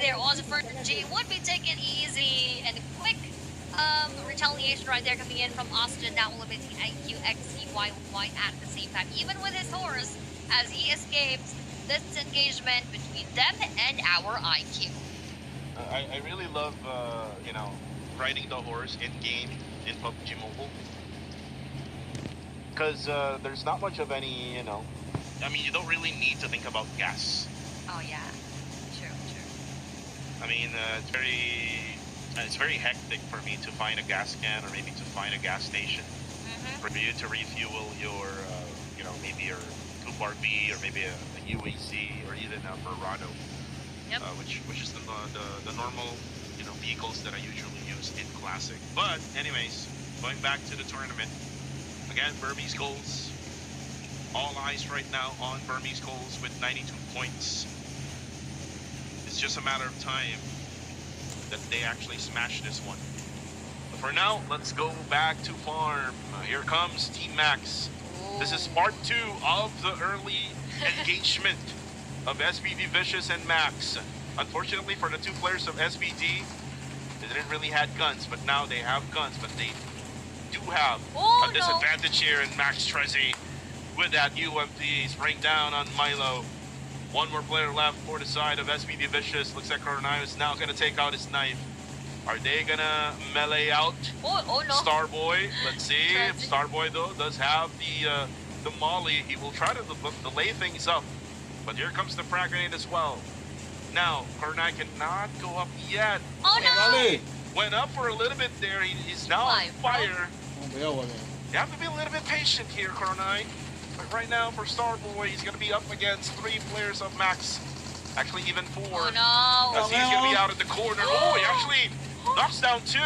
there. Also for G would be taken easy and quick. Retaliation right there coming in from Austin, now limiting IQ XCYY at the same time, even with his horse, as he escapes this engagement between them and our IQ. I really love, riding the horse in game in PUBG Mobile. Because there's not much of any, I mean, you don't really need to think about gas. Oh, yeah. True. I mean, it's very hectic for me to find a gas can or maybe to find a gas station for you to refuel your, maybe your Cooper B or maybe a UAC or even a Verado. Yep. Which is the normal vehicles that I usually use in Classic. But anyways, going back to the tournament again, Burmese goals. All eyes right now on Burmese goals with 92 points. It's just a matter of time that they actually smash this one. But for now, let's go back to farm. Here comes Team Max. Ooh. This is part 2 of the early engagement of SBD Vicious and Max. Unfortunately for the two players of SBD, they didn't really had guns, but now they have guns, but they do have a disadvantage here in Max Trezzy with that UMP spraying down on Milo. One more player left for the side of SBD Vicious. Looks like Coronado is now going to take out his knife. Are they going to melee out no. Starboy? Let's see. If Starboy, though, does have the molly, he will try to delay things up. But here comes the frag grenade as well. Now, Coronado cannot go up yet. Oh, no! Went up for a little bit there. He's now on fire. You have to be a little bit patient here, Coronado. But right now, for Starboy, he's going to be up against 3 players of Max. Actually, even 4. Oh, no. As he's going to be out of the corner. Oh, he actually knocks down 2.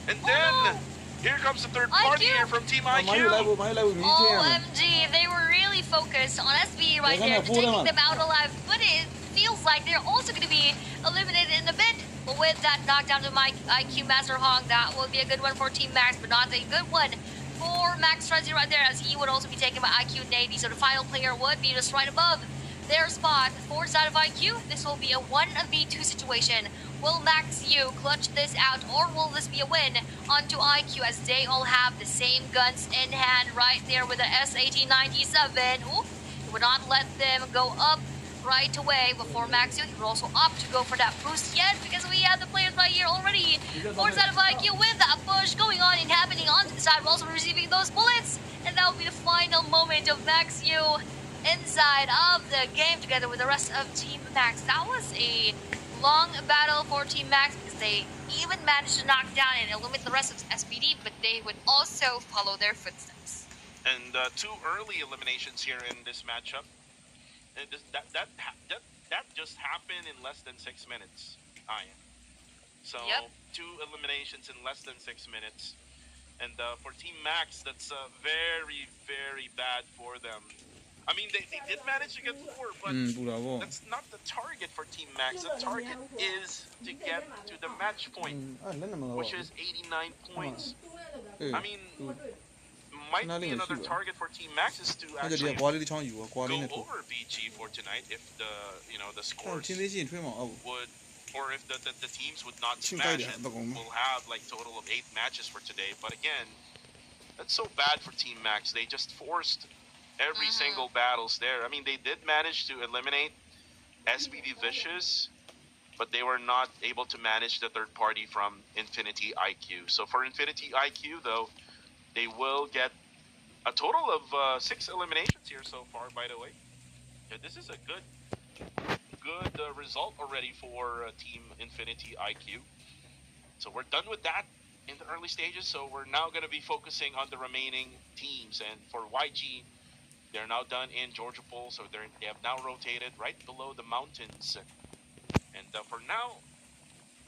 And then, here comes the third party here from Team IQ. OMG, they were really focused on SB right there, taking them out alive. But it feels like they're also going to be eliminated in a bit. But with that knockdown to IQ Master Hong, that will be a good one for Team Max, but not a good one for Max Trezzy right there, as he would also be taken by IQ Navy. So the final player would be just right above their spot. For the side of IQ, this will be a 1v2 situation. Will Max U clutch this out, or will this be a win onto IQ, as they all have the same guns in hand right there with the S1897? Ooh, he would not let them go up right away before Max U. He would also opt to go for that boost yet, because we have the players right here already. For the side of IQ with that push going on and happening onto the side, we're also receiving those bullets, and that will be the final moment of Max U inside of the game together with the rest of Team Max. That was a long battle for Team Max, because they even managed to knock down and eliminate the rest of SBD, but they would also follow their footsteps. And 2 early eliminations here in this matchup. And that just happened in less than 6 minutes. So yep. 2 eliminations in less than 6 minutes. And for Team Max, that's very, very bad for them. I mean, they did manage to get 4, but that's not the target for Team Max. The target is to get to the match point, which is 89 points. I mean, might be another target for Team Max is to actually go over BG for tonight if the scores would, or if the teams would not smash it. We'll have like total of 8 matches for today. But again, that's so bad for Team Max. They just forced every single battles there. I mean, they did manage to eliminate SBD Vicious, but they were not able to manage the third party from Infinity IQ. So for Infinity IQ, though, they will get a total of 6 eliminations here so far, by the way. Yeah, this is a good result already for Team Infinity IQ. So we're done with that in the early stages. So we're now going to be focusing on the remaining teams. And for YG, they're now done in Georgia Pool, so they have now rotated right below the mountains. And for now,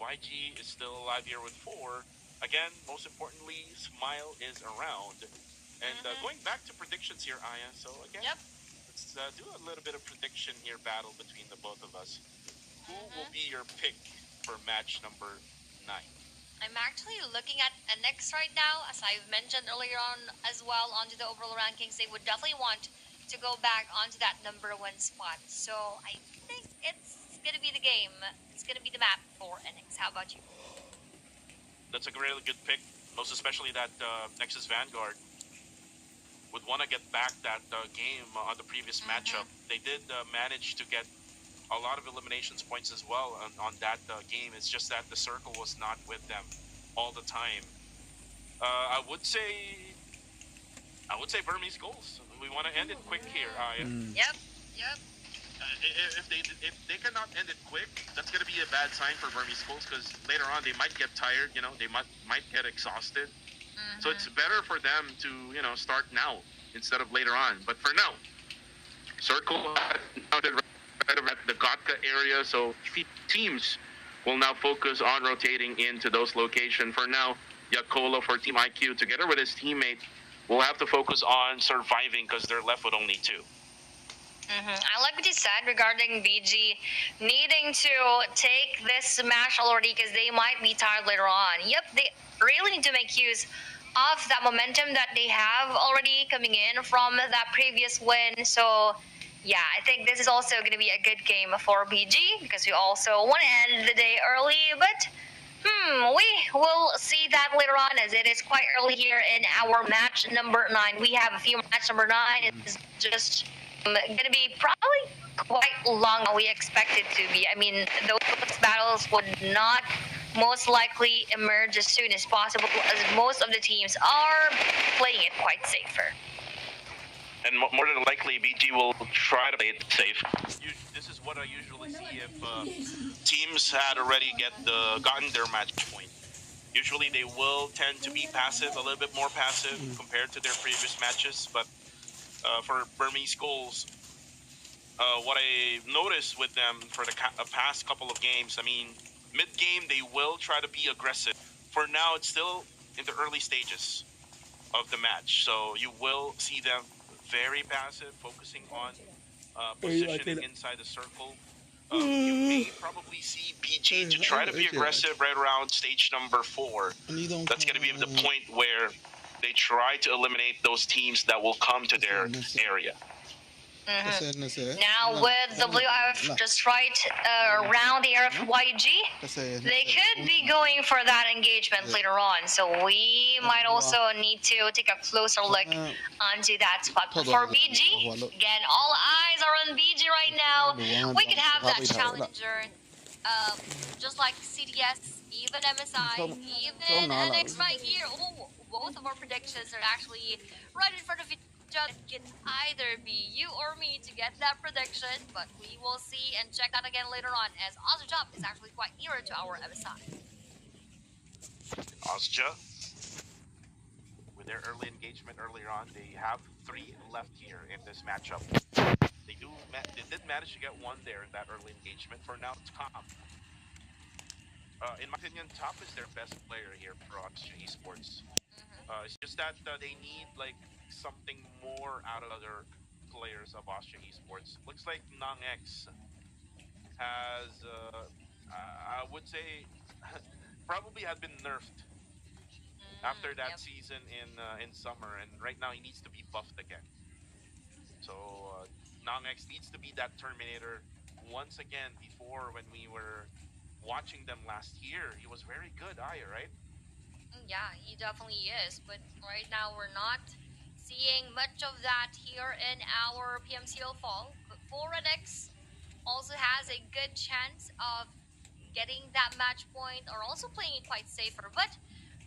YG is still alive here with 4. Again, most importantly, Smile is around. And going back to predictions here, Aya. So again, let's do a little bit of prediction here, battle between the both of us. Who will be your pick for match number 9? I'm actually looking at NX right now, as I've mentioned earlier on as well, onto the overall rankings. They would definitely want to go back onto that number 1 spot. So I think it's going to be the game. It's going to be the map for NX. How about you? That's a really good pick, most especially that Nexus Vanguard would want to get back that game on the previous matchup. They did manage to get a lot of eliminations points as well on that game. It's just that the circle was not with them all the time. I would say Burmese goals. We want to end it quick here. Yep. If they cannot end it quick, that's going to be a bad sign for Burmese goals, because later on they might get tired. They might get exhausted. So it's better for them to start now instead of later on. But for now, circle right at the Gotka area, so teams will now focus on rotating into those locations. For now, Yakola for Team IQ, together with his teammate, will have to focus on surviving because they're left with only 2. I like what you said regarding BG needing to take this match already because they might be tired later on. Yep, they really need to make use of that momentum that they have already coming in from that previous win. So yeah, I think this is also going to be a good game for BG because we also want to end the day early, but we will see that later on as it is quite early here in our match number 9. We have a few match number 9. It's just going to be probably quite long than we expect it to be. I mean, those battles would not most likely emerge as soon as possible as most of the teams are playing it quite safer. And more than likely, BG will try to play it safe. This is what I usually see if teams had already gotten their match point. Usually they will tend to be passive, a little bit more passive compared to their previous matches. But for Burmese goals, what I noticed with them for the past couple of games, I mean, mid-game they will try to be aggressive. For now, it's still in the early stages of the match, so you will see them very passive, focusing on positioning inside the circle. You may probably see BG to try to be aggressive right around stage number 4. That's going to be the point where they try to eliminate those teams that will come to their area. Now with WF just right around the area of YG, they could be going for that engagement later on. So we might also need to take a closer look onto that spot. But for BG, again, all eyes are on BG right now. We could have that challenger, just like CDS, even MSI, even NX right here. Oh, both of our predictions are actually right in front of each other. It can either be you or me to get that prediction, but we will see and check that again later on, as Ozja is actually quite nearer to our MSI. Ozja, with their early engagement earlier on, they have 3 left here in this matchup. They did manage to get 1 there in that early engagement. For now, Top. In my opinion, Top is their best player here for Ozja Esports. It's just that they need something more out of other players of Ozja Esports. Looks like NongX has, I would say, probably had been nerfed after that season in summer, and right now he needs to be buffed again. So NongX needs to be that Terminator once again. Before, when we were watching them last year, he was very good, Aya, right? Yeah, he definitely is, but right now we're not seeing much of that here in our PMCO fall. But ForeignX also has a good chance of getting that match point, or also playing it quite safer. But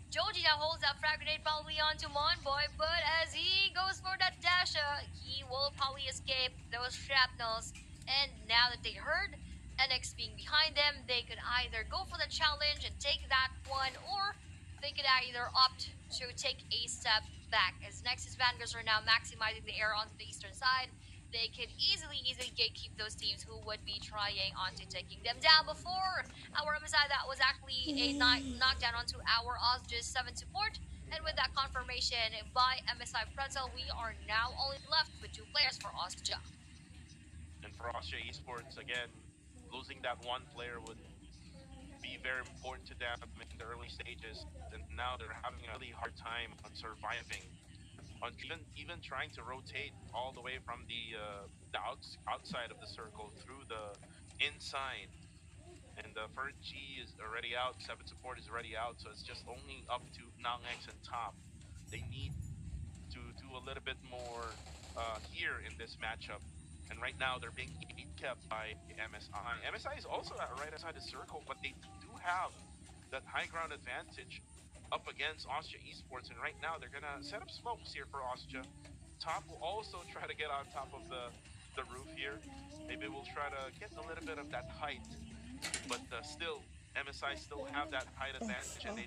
Joji now holds that frag grenade probably onto Monboy, but as he goes for that dasha, he will probably escape those shrapnels. And now that they heard NX being behind them, they could either go for the challenge and take that one, or they could either opt to take a step back. As Nexus Vanguards are now maximizing the air onto the eastern side, they could easily gatekeep those teams who would be trying onto taking them down. Before our MSI, that was actually a knockdown onto our Ozja's 7 support. And with that confirmation by MSI Pretzel, we are now only left with 2 players for Ozja. And for Ozja Esports, again, losing that 1 player would be very important to them in the early stages, and now they're having a really hard time on surviving, on even trying to rotate all the way from the outside of the circle through the inside. And Fergie is already out, 7 support is already out, so it's just only up to Nangx and top. They need to do a little bit more here in this matchup. And right now they're being kept by MSI. MSI is also right outside the circle, but they do have that high ground advantage up against Austria Esports. And right now they're gonna set up smokes here for Austria. Top will also try to get on top of the roof here. Maybe we'll try to get a little bit of that height, but still MSI still have that height advantage, and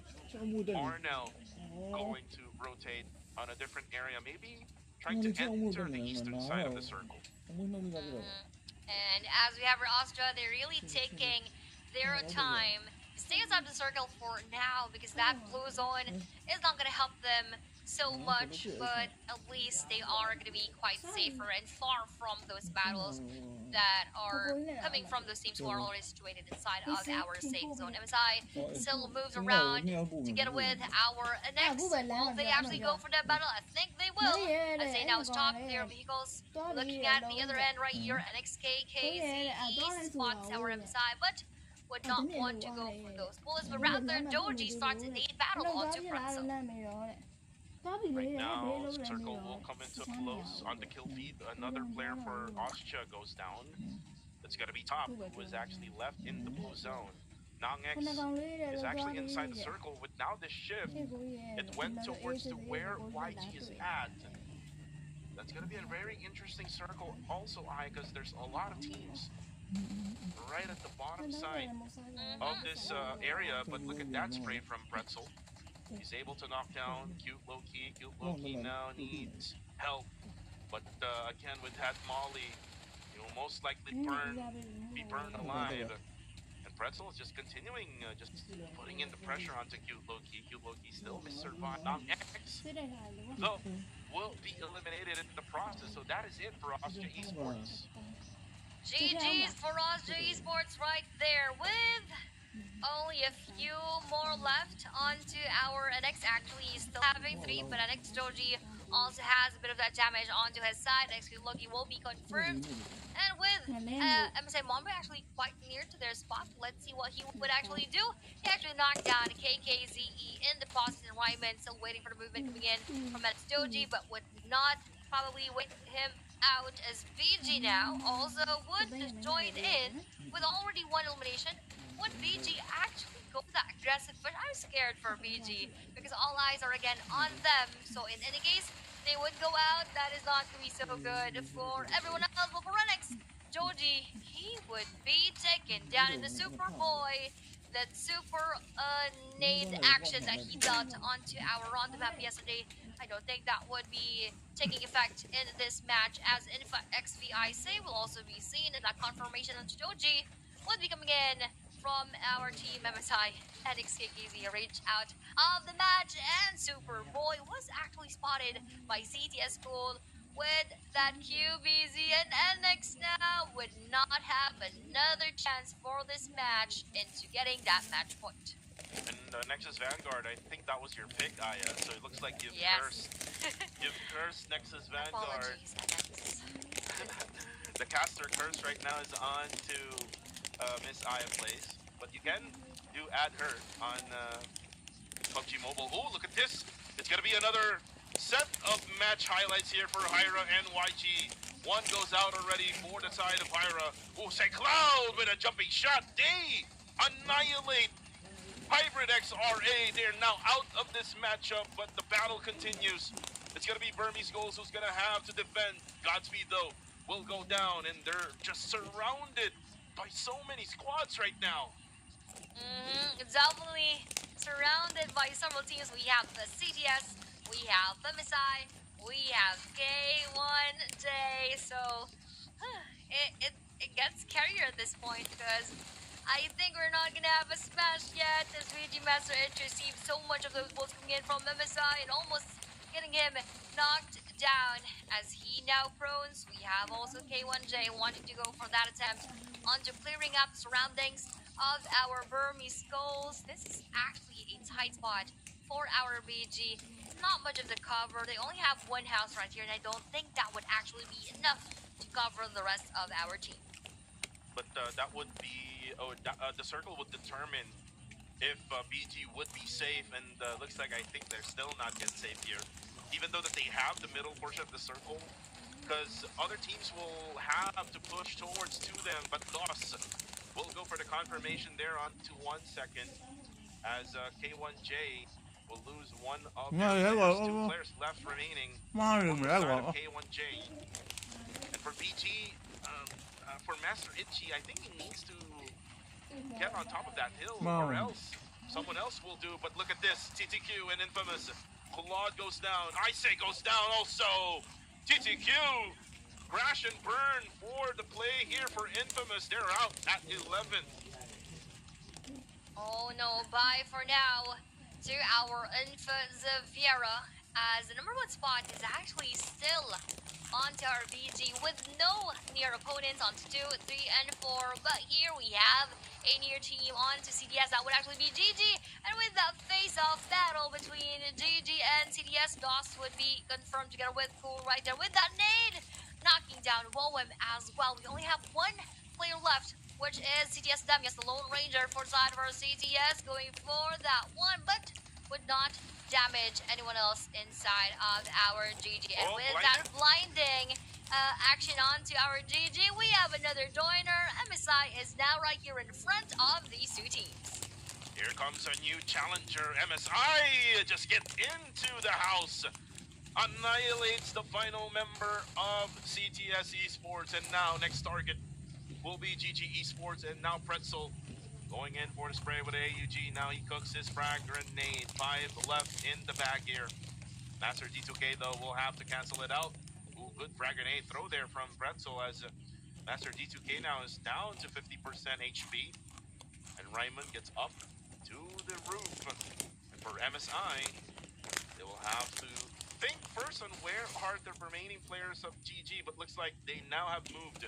they are now going to rotate on a different area, maybe trying to enter the eastern side of the circle. And as we have for Austria, they're really taking their time. Stay inside the circle for now because that blue zone is not going to help them so much, but at least they are going to be quite safer and far from those battles that are coming from those teams who are already situated inside of our safe zone. MSI still moves around together with our next. Will they actually go for that battle? I think they will, as they now stop their vehicles. Looking at the other end right here, NXKKZE spots our MSI, but would not want to go for those bullets, but rather Doji starts a nade battle onto Pretzel. Right now, circle will come into close on the kill feed. Another player for Austria goes down. It's going to be Top, who is actually left in the blue zone. Nangx is actually inside the circle. With now this shift, it went towards to where YG is at. That's going to be a very interesting circle also, because there's a lot of teams right at the bottom side of this area. But look at that spray from Pretzel. He's able to knock down Cute Low-Key. Cute Low-Key now needs help. But again, with that Molly, he will most likely be burned alive. And Pretzel is just continuing, just putting in the pressure onto Cute Low-Key. Cute Low-Key still may survive. Nangx, though, will be eliminated in the process. So that is it for Austria Esports. GG's for Austria Esports right there with only a few more left onto our NX. Actually, he's still having 3, but NX Doji also has a bit of that damage onto his side. Next, Loki will be confirmed. And with MSI Momba actually quite near to their spot, let's see what he would actually do. He actually knocked down KKZE in the process environment, still waiting for the movement coming in from NX Doji, but would not probably wait him out as BG now also would join in with already 1 elimination. Would BG actually go for that aggressive push? I'm scared for BG because all eyes are again on them. So in any case, they would go out. That is not going to be so good for everyone else. But for Renix, Joji, he would be taken down in the Superboy. That super nade action that he dealt onto our Ronda map yesterday, I don't think that would be taking effect in this match, as in fact XVI will also be seen, and that confirmation onto Joji would be coming in from our team MSI. NXKKZ reached out of the match, and Superboy was actually spotted by CTS School with that QBZ, and NX now would not have another chance for this match into getting that match point. And Nexus Vanguard, I think that was your pick, Aya. So it looks like you've cursed. You've cursed Nexus Vanguard. Apologies, The caster curse right now is on to Miss Aya Plays, but you can do add her on PUBG Mobile. Oh, look at this! It's gonna be another set of match highlights here for Hyra and YG. One goes out already for the side of Hyra. Oh, say Cloud with a jumping shot. They annihilate Hybrid XRA. They're now out of this matchup, but the battle continues. It's gonna be Burmese Goals who's gonna have to defend. Godspeed though will go down, and they're just surrounded by so many squads right now. Definitely surrounded by several teams. We have the CTS, we have MSI, we have K1 Day. So it gets scarier at this point, because I think we're not gonna have a smash yet, as VG Master received so much of those balls coming in from MSI and almost getting him knocked down as he now prones. We have also K1J wanting to go for that attempt onto clearing up the surroundings of our Burmese Skulls. This is actually a tight spot for our BG. Not much of the cover. They only have one house right here, and I don't think that would actually be enough to cover the rest of our team. but that would be the circle would determine if BG would be safe, and looks like I think they're still not yet safe here, even though that they have the middle portion of the circle, because other teams will have to push towards to them, but DOS will go for the confirmation there on to 1 second, as K1J will lose one of their players. 2 players left remaining on the side of K1J. And for BG, for Master Itchy, I think he needs to get on top of that hill, or else someone else will do. But look at this, TTQ and Infamous. Claude goes down, Ice goes down also. TTQ, crash and burn for the play here for Infamous. They're out at 11th. Oh no, bye for now to our Infazaviera, as the #1 spot is actually still onto our BG with no near opponents on 2, 3, and 4. But here we have a near team onto CDS. That would actually be GG. And with that face-off battle between GG and CDS, DOS would be confirmed together with Cool right there with that nade, knocking down Woem as well. We only have 1 player left, which is CTS Demias, the Lone Ranger for side of our CTS, going for that one, but would not damage anyone else inside of our GG. And with that blinding action onto our GG, we have another joiner. MSI is now right here in front of these 2 teams. Here comes a new challenger. MSI just gets into the house, annihilates the final member of CTS Esports, and now next target will be GG Esports, and now Pretzel going in for the spray with AUG. Now he cooks his frag grenade. 5 left in the bag here. Master D2K though will have to cancel it out. Ooh, good frag grenade throw there from Pretzel, as Master D2K now is down to 50% HP. And Ryman gets up to the roof. And for MSI, they will have to think first on where are the remaining players of GG, but looks like they now have moved.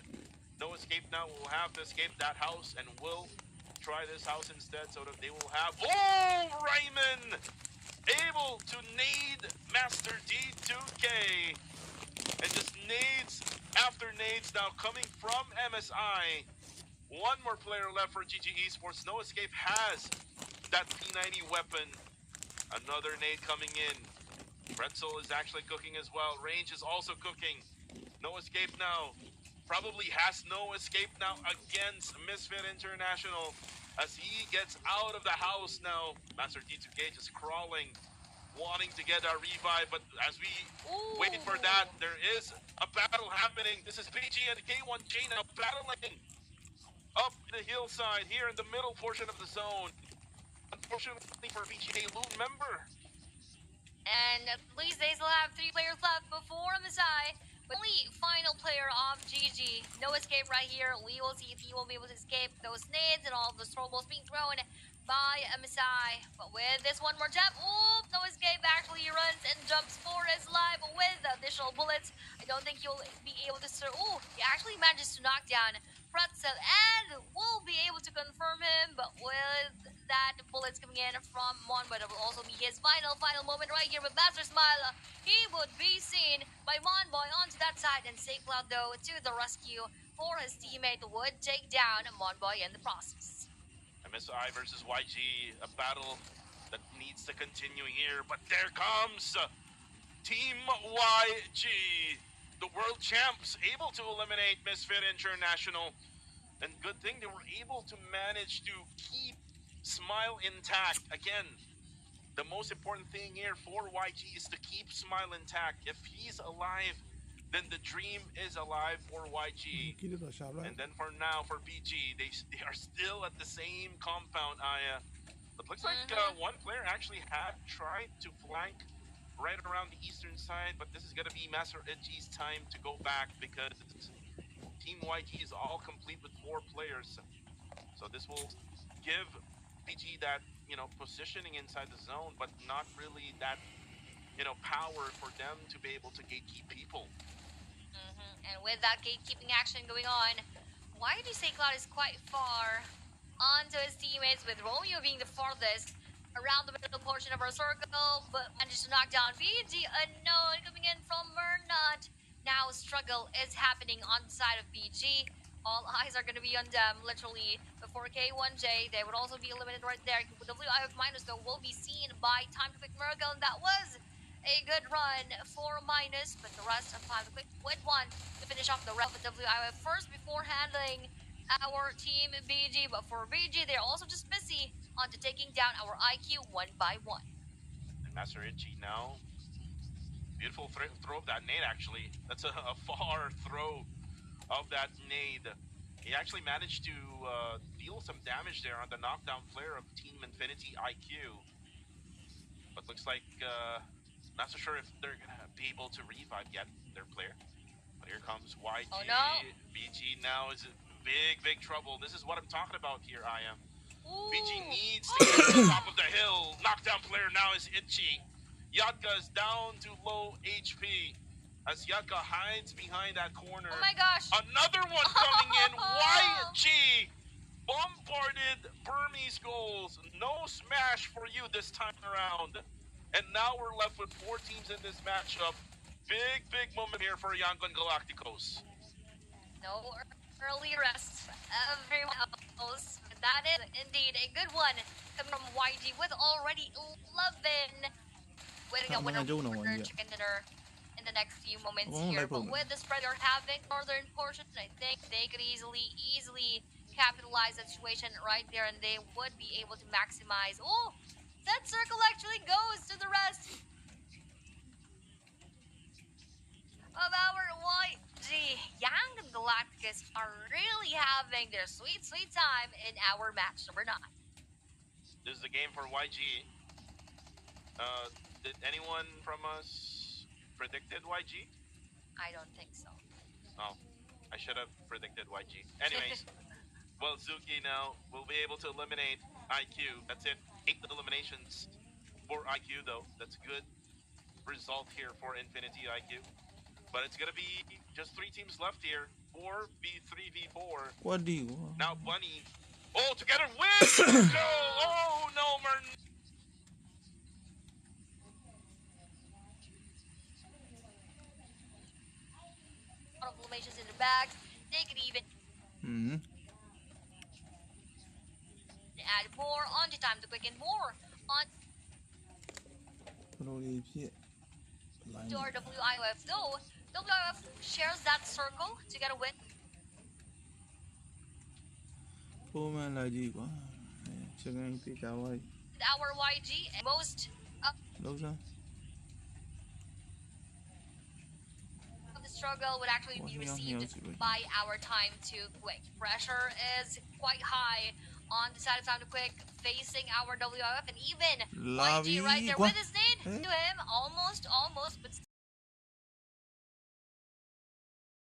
No escape now, will have to escape that house and will try this house instead, so that they will have... Oh, Ryman! Able to nade Master D2K. And just nades after nades now coming from MSI. 1 more player left for GG Esports. No Escape has that P90 weapon. Another nade coming in. Pretzel is actually cooking as well. Range is also cooking. No Escape now. Probably has no escape now against Misfit International, as he gets out of the house now. Master D2K just crawling, wanting to get a revive, but as we wait for that, there is a battle happening. This is PG and K1J now battling up the hillside here in the middle portion of the zone. Unfortunately for PG, a lone member. And at least they still have 3 players left before MSI. Only final player of GG. No escape right here. We will see if he will be able to escape those nades and all of the throwables being thrown by MSI. But with this 1 more tap, no escape. Actually, he runs and jumps for his life with additional bullets. I don't think he'll be able to... he actually manages to knock down Pretzel and will be able to confirm him. But with that, bullets coming in from Monboy, that will also be his final moment right here with Master Smile. He would be seen by Monboy onto that side, and SaveCloud though to the rescue for his teammate would take down Monboy in the process. MSI versus YG, a battle that needs to continue here, but there comes Team YG, the world champs, able to eliminate Misfit International. And good thing they were able to manage to keep Smile intact. Again, the most important thing here for YG is to keep Smile intact. If he's alive, then the dream is alive for YG. And then for now, for PG, they are still at the same compound, Aya. But looks like 1 player actually had tried to flank right around the eastern side, but this is going to be Master Edgy's time to go back, because Team YG is all complete with 4 players. So this will give PG that, positioning inside the zone, but not really that, power for them to be able to gatekeep people. And with that gatekeeping action going on, YG SaveCloud is quite far onto his teammates, with Romeo being the farthest around the middle portion of our circle, but managed to knock down PG. Unknown coming in from Mernot. Now struggle is happening on the side of PG. All eyes are going to be on them, literally. Before K1J, they would also be eliminated right there. WIF minus, though, will be seen by Time to Quick Miracle, and that was a good run for minus, but the rest of Time to Quick would want to finish off the rest of WIF first before handling our team BG. But for BG, they're also just busy onto taking down our IQ one by one. And Master Itchy now. Beautiful throw of that nade, actually. That's a far throw of that nade. He actually managed to deal some damage there on the knockdown flare of Team Infinity IQ. But looks like, not so sure if they're going to be able to revive yet, their player. But here comes YG. Oh no. BG now is in big trouble. This is what I'm talking about here, I am. Ooh. BG needs to get to the top of the hill. Knockdown player now is Itchy. Yatka is down to low HP. As Yatka hides behind that corner. Oh my gosh. Another one coming in. YG bombarded Burmese goals. No smash for you this time around. And now we're left with 4 teams in this matchup. Big moment here for Yangon Galacticos. No early rest. Everyone else. That is indeed a good one coming from YG with already 11. Winning a winner chicken dinner in the next few moments here. But with the spread they're having northern portion, I think they could easily capitalize that situation right there, and they would be able to maximize. Oh, that circle actually goes to the rest of our YG. Young Galacticus are really having their sweet time in our match number 9. This is the game for YG. Did anyone from us predicted YG? I don't think so. Oh, I should have predicted YG. Anyways, well, Zuki now will be able to eliminate IQ. That's it. 8 eliminations for IQ, though. That's a good result here for Infinity IQ. But it's going to be just 3 teams left here. 4v3v4. What do you want? Now Bunny. Oh, together with go! Oh, no, Merton. Inflammations in the bags. They could even add more onto Time to Quicken, more on to our WIF. Though WIF shares that circle to get a win. Our YG and most of the struggle would actually be received by our Time to Quick. Pressure is quite high on the side of Time to Quick, facing our WIF, and even YG right there with his nade to him, almost, but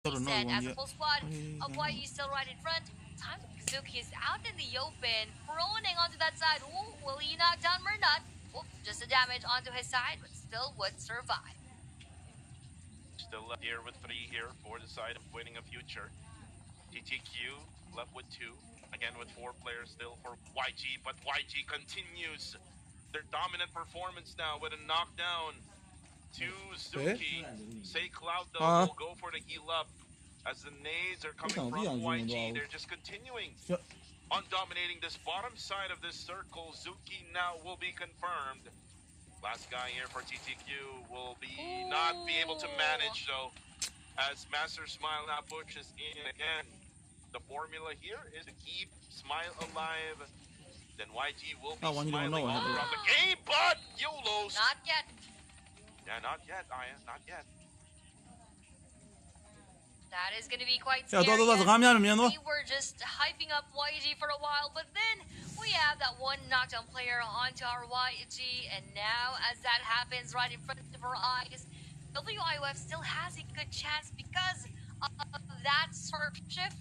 he said as a full squad of YG still right in front. Time to Quick Zuki is out in the open, proning onto that side. Ooh, will he knock down Mernut? Oh, just a damage onto his side, but still would survive. Still left here with 3 here for the side of winning a future. TTQ left with 2. Again with 4 players still for YG, but YG continues their dominant performance now with a knockdown to Zuki. Say Cloud though will go for the heal up as the nades are coming from YG. They're just continuing on dominating this bottom side of this circle. Zuki now will be confirmed. Last guy here for TTQ will not be able to manage though, as Master Smile now pushes in again. The formula here is to keep Smile alive. Then YG will be smiling all throughout the game, but YOLO's. Not yet. Yeah, not yet, Aya, not yet. That is going to be quite scary. We were just hyping up YG for a while, but then we have that one knockdown player onto our YG, and now as that happens right in front of our eyes, WIF still has a good chance because of that surf shift,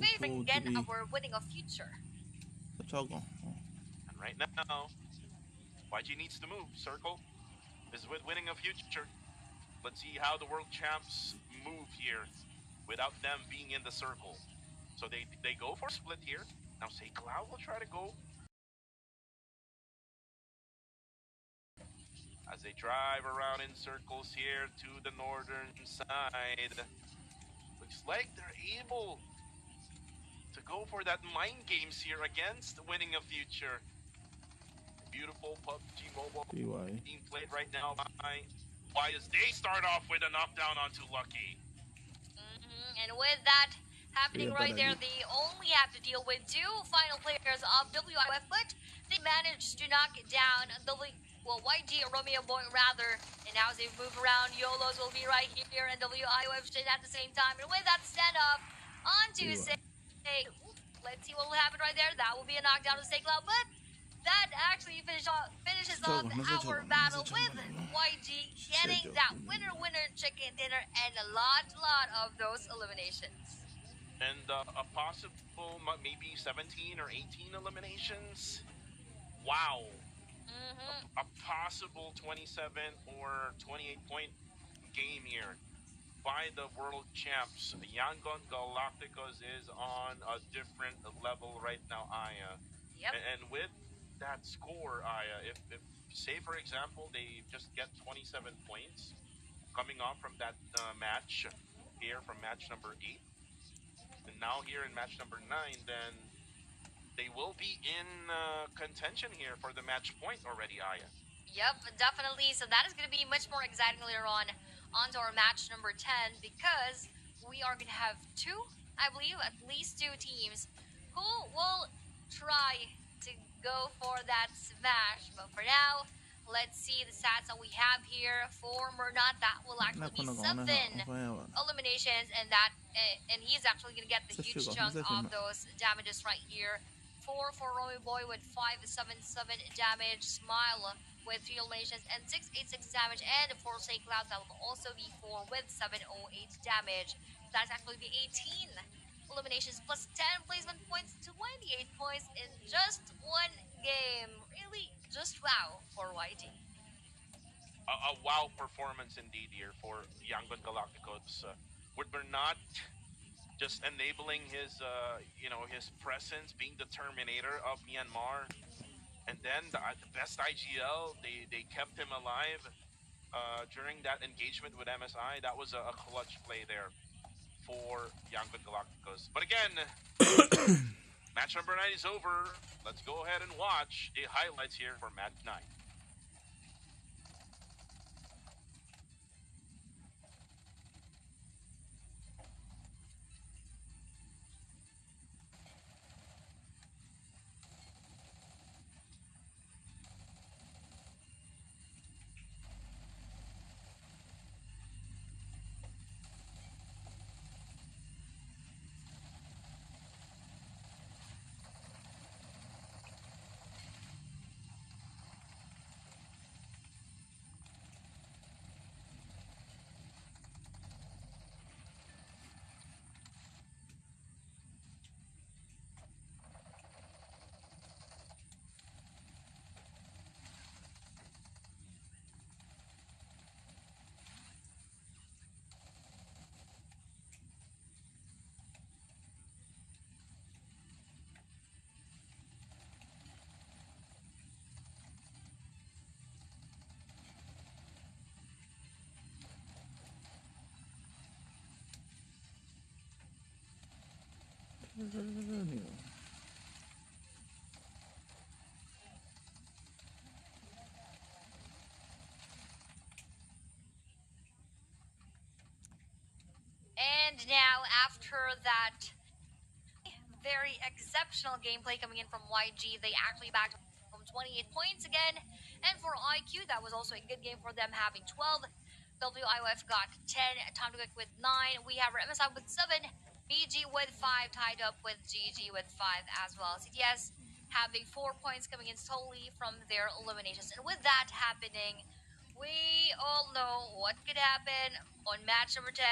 favoring again our winning a future. And right now, YG needs to move. Circle is with winning a future. Let's see how the world champs move here without them being in the circle. So they go for split here. Now say Cloud will try to go. As they drive around in circles here to the northern side. Looks like they're able to go for that mind games here against winning a future. Beautiful PUBG Mobile being played right now by Why as they start off with a knockdown onto Lucky. And with that happening right there, they only have to deal with two final players of WIF, but they managed to knock it down YG Romeo Boy rather, and now as they move around, YOLOs will be right here and WIF at the same time. And with that standoff onto say, let's see what will happen right there. That will be a knockdown to Cloud, but that actually finishes off our battle with YG getting that winner chicken dinner and a lot of those eliminations. And a possible maybe 17 or 18 eliminations. Wow. A possible 27 or 28 point game here by the world champs. Yangon Galacticos is on a different level right now, Aya. Yep. And with that score, Aya, if say for example they just get 27 points coming off from that match here from match number 8, and now here in match number 9, then they will be in contention here for the match point already, Aya. Yep, definitely. So that is going to be much more exciting later on onto our match number 10, because we are going to have I believe, at least two teams who will try to go for that smash. But for now, let's see the stats that we have here for Murnat. That will actually be 7 eliminations, and he's actually going to get the huge chunk of those damages right here. 4 for Romy Boy with 577 damage, Smile with 3 eliminations and 686 damage, and for Say Cloud that will also be 4 with 708 damage. That's actually the 18 eliminations plus 10 placement points, 28 points in just one game. Really, just wow for YG. A wow performance indeed here for Yangon Galacticos. We're not just enabling his, his presence, being the Terminator of Myanmar. And then the best IGL, they kept him alive during that engagement with MSI. That was a clutch play there for Yangon Galacticos. But again, match number 9 is over. Let's go ahead and watch the highlights here for match 9. And now, after that very exceptional gameplay coming in from YG, they actually backed from 28 points again. And for IQ, that was also a good game for them, having 12. WIF got 10, Time to Cook with 9. We have our MSI with 7, BG with 5, tied up with GG with 5 as well. CTS having 4 points coming in solely from their eliminations. And with that happening, we all know what could happen on match number 10.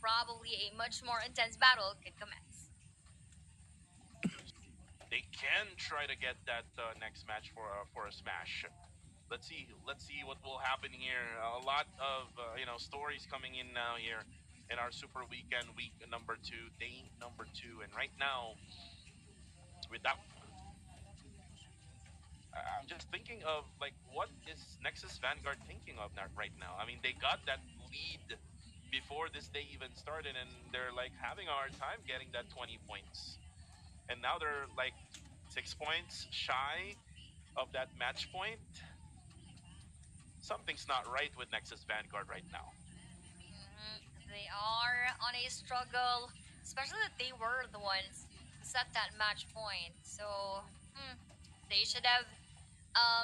Probably a much more intense battle could commence. They can try to get that next match for a smash. Let's see what will happen here. A lot of stories coming in now here in our Super Weekend, week number 2, day number 2, and right now, with that, I'm just thinking of like, what is Nexus Vanguard thinking of right now? I mean, they got that lead before this day even started, and they're like having a hard time getting that 20 points. and now they're like 6 points shy of that match point. Something's not right with Nexus Vanguard right now. They are on a struggle, especially that they were the ones who set that match point. So they should have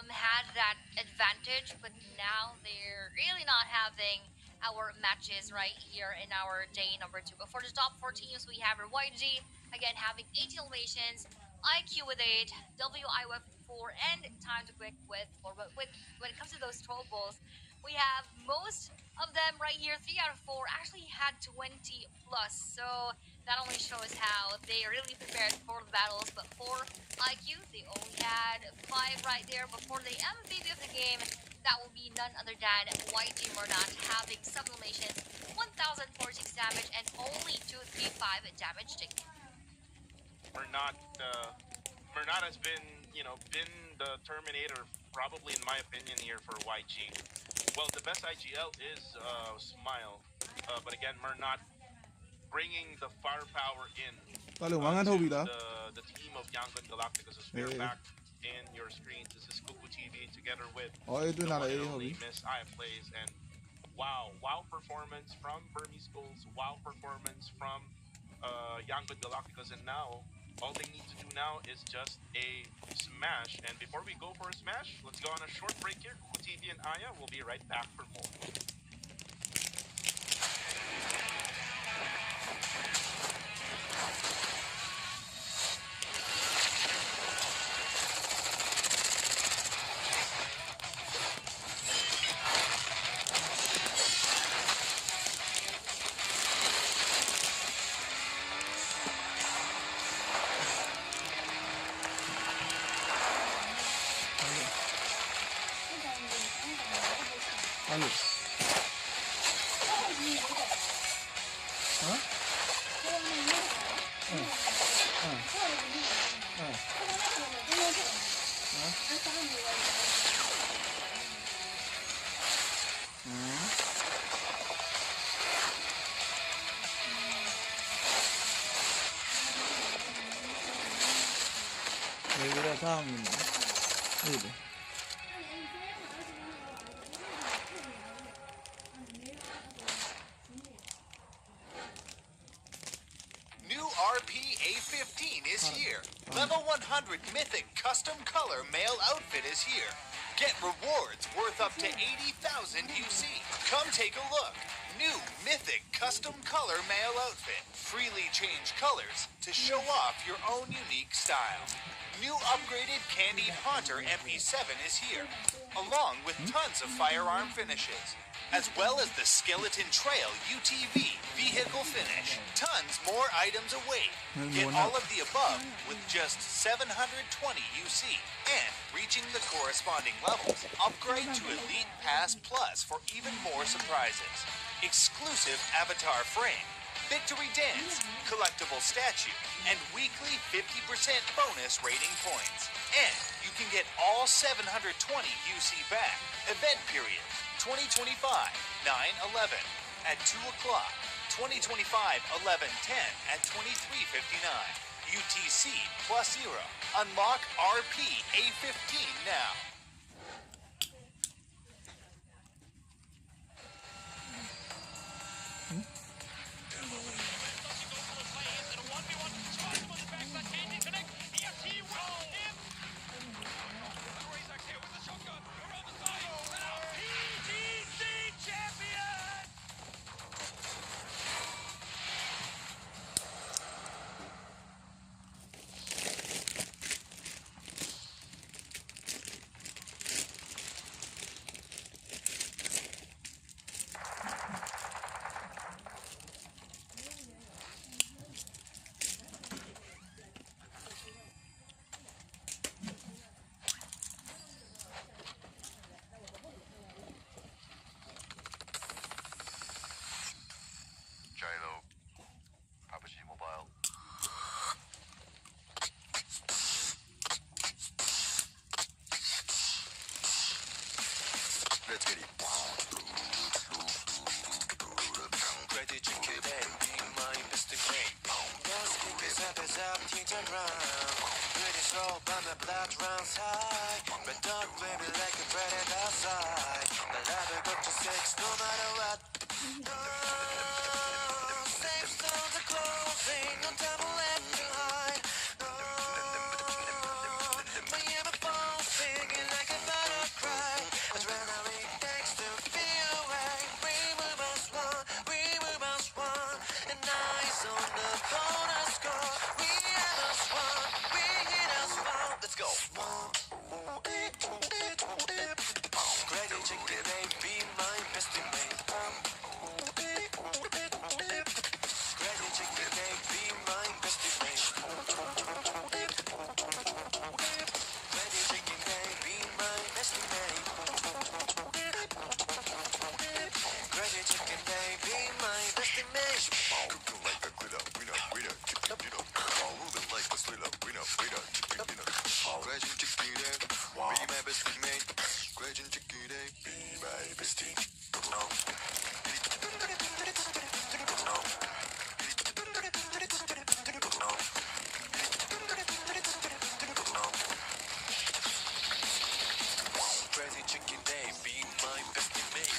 had that advantage, but now they're really not having our matches right here in our day number 2. But for the top 4 teams, we have our YG, again, having 8 eliminations, IQ with 8, WI with 4, and Time to Quick with 4. But when it comes to those troubles, we have most of them right here, 3 out of 4, actually had 20 plus. So that only shows how they are really prepared for the battles. But for IQ, they only had 5 right there before the MVP of the game. That will be none other than YG Murnat, having 7 eliminations, 1046 damage, and only 235 damage taken. Murnat has been, been the Terminator, probably in my opinion here for YG. Well, the best IGL is Smile, but again, Murnat bringing the firepower in to the team of Yangon Galacticos as we're back in your screens. This is Kuku TV together with the one and only Miss Aya Plays, and wow performance from Burmese Schools, wow performance from Yangon Galacticos, and now all they need to do now is just a smash. And before we go for a smash, let's go on a short break here. Kuku TV and Aya will be right back for more. New RP A15 is here. Level 100 Mythic Custom Color Male Outfit is here. Get rewards worth up to 80,000 UC. Come take a look. New Mythic Custom Color Male Outfit. Freely change colors to show off your own unique style. New upgraded Candied Haunter MP7 is here, along with tons of firearm finishes, as well as the Skeleton Trail UTV vehicle finish. Tons more items await. Get all of the above with just 720 UC, and reaching the corresponding levels, upgrade to Elite Pass Plus for even more surprises. Exclusive avatar frame, victory dance, collectible statue, and weekly 50% bonus rating points. And you can get all 720 UC back. Event period 2025 9/11 at 2 o'clock. 2025 11/10 at 23:59. UTC +0. Unlock RP A15 now. blood runs high. Red dog baby like a predator outside. The level got to six no matter what. Safe zones are closing, no time left to hide. My ear phone's singing like a battle cry. Adrenaline takes to feel away. We move as one, and eyes on the bonus score. We have us one, we hit us one. Let's go. Crazy chicken, they be my bestie mate. Crazy chicken, they be my bestie mate. Crazy chicken, they be my bestie mate. Crazy chicken, they be my bestie mate. Cooking like a glitter, winner, chicken dinner. All moving like a thriller, winner, chicken dinner. Crazy chicken, they be my bestie mate. Crazy chicken, they be my bestie. No. Crazy chicken, they be my bestie mate.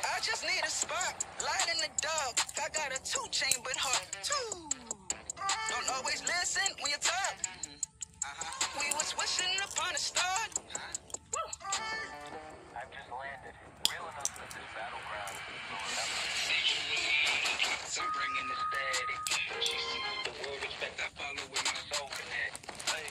I just need a spark, light in the dark. I got a 2 chambered heart, too. Don't always listen when you talk. We was wishing upon a star. I've just landed. Real enough that this battleground is blowing up. I'm bringing the static. She sees the world respect. I follow with my soul connect. Hey,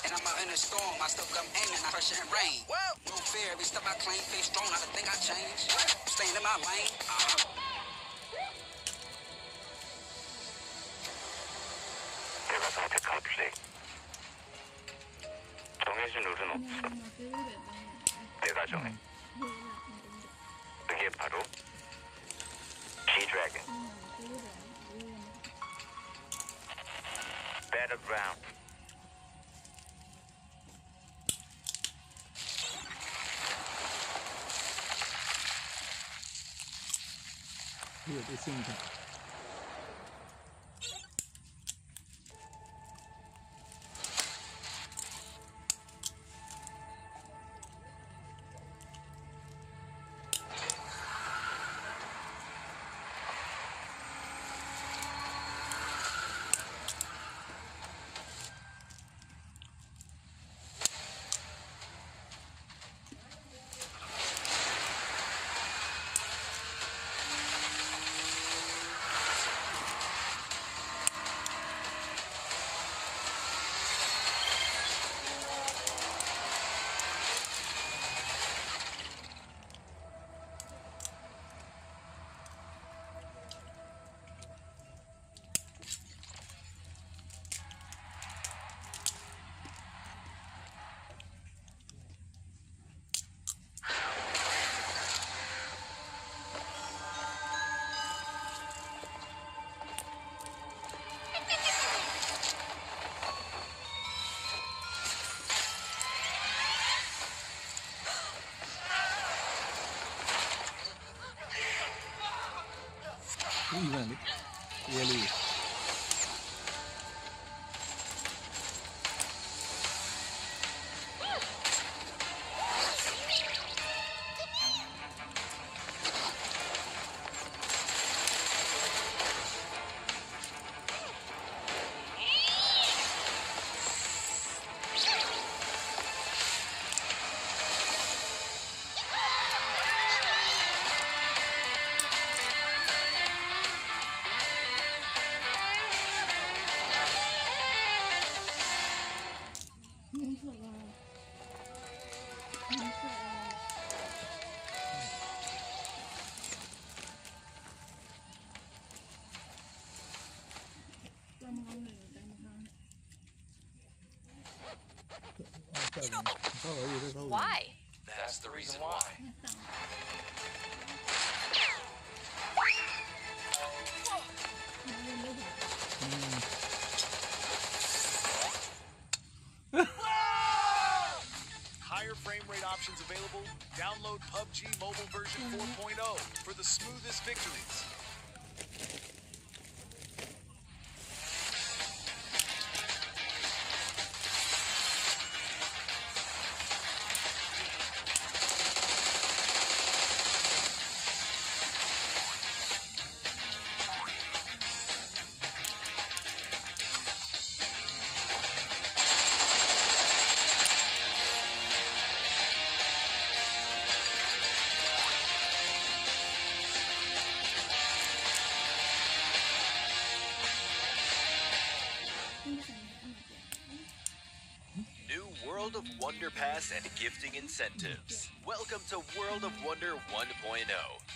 And I'm out in the storm, I still come aiming, I pressure and rain. Whoa, no fear, every step I claim, face strong, I think I change. Staying in my lane. 내가 선택할게. 정해진 룰은 없어. 내가 정해. 그게 바로 G-Dragon. Battleground. Here, this thing. Even really. Why? That's the reason why. Higher frame rate options available. Download PUBG Mobile version 4.0 for the smoothest victories. New World of Wonder Pass and gifting incentives. Welcome to World of Wonder 1.0.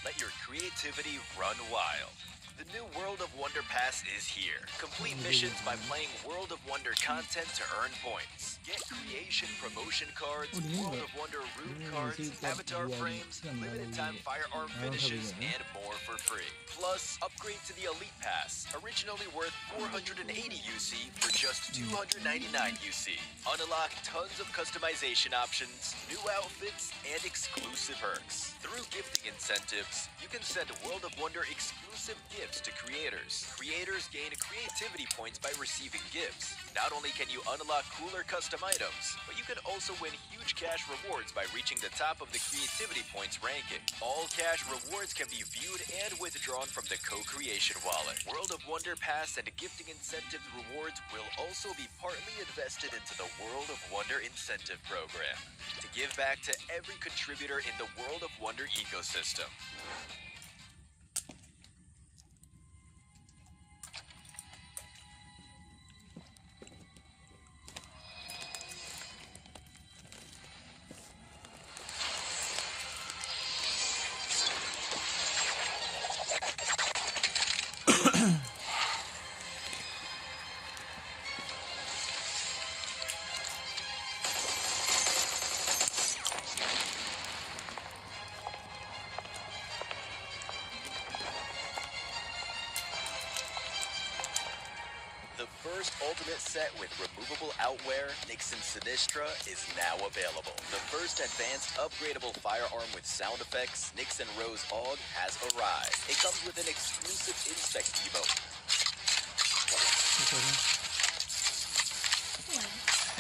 Let your creativity run wild. The new World of Wonder Pass is here. Complete missions by playing World of Wonder content to earn points. Get creation promotion cards, World of Wonder rune cards, avatar frames, limited time firearm finishes, and more for free. Plus, upgrade to the Elite Pass, originally worth 480 UC for just 299 UC. Unlock tons of customization options, new outfits, and exclusive perks. Through gifting incentives, you can send World of Wonder exclusive gifts to creators. Creators gain creativity points by receiving gifts. Not only can you unlock cooler custom items, but you can also win huge cash rewards by reaching the top of the creativity points ranking. All cash rewards can be viewed and withdrawn from the co-creation wallet. World of Wonder Pass and gifting incentive rewards will also be partly invested into the World of Wonder incentive program to give back to every contributor in the World of Wonder ecosystem. The first ultimate set with removable outwear, Nixon Sinistra, is now available. The first advanced upgradable firearm with sound effects, Nixon Rose AUG, has arrived. It comes with an exclusive inspect emote.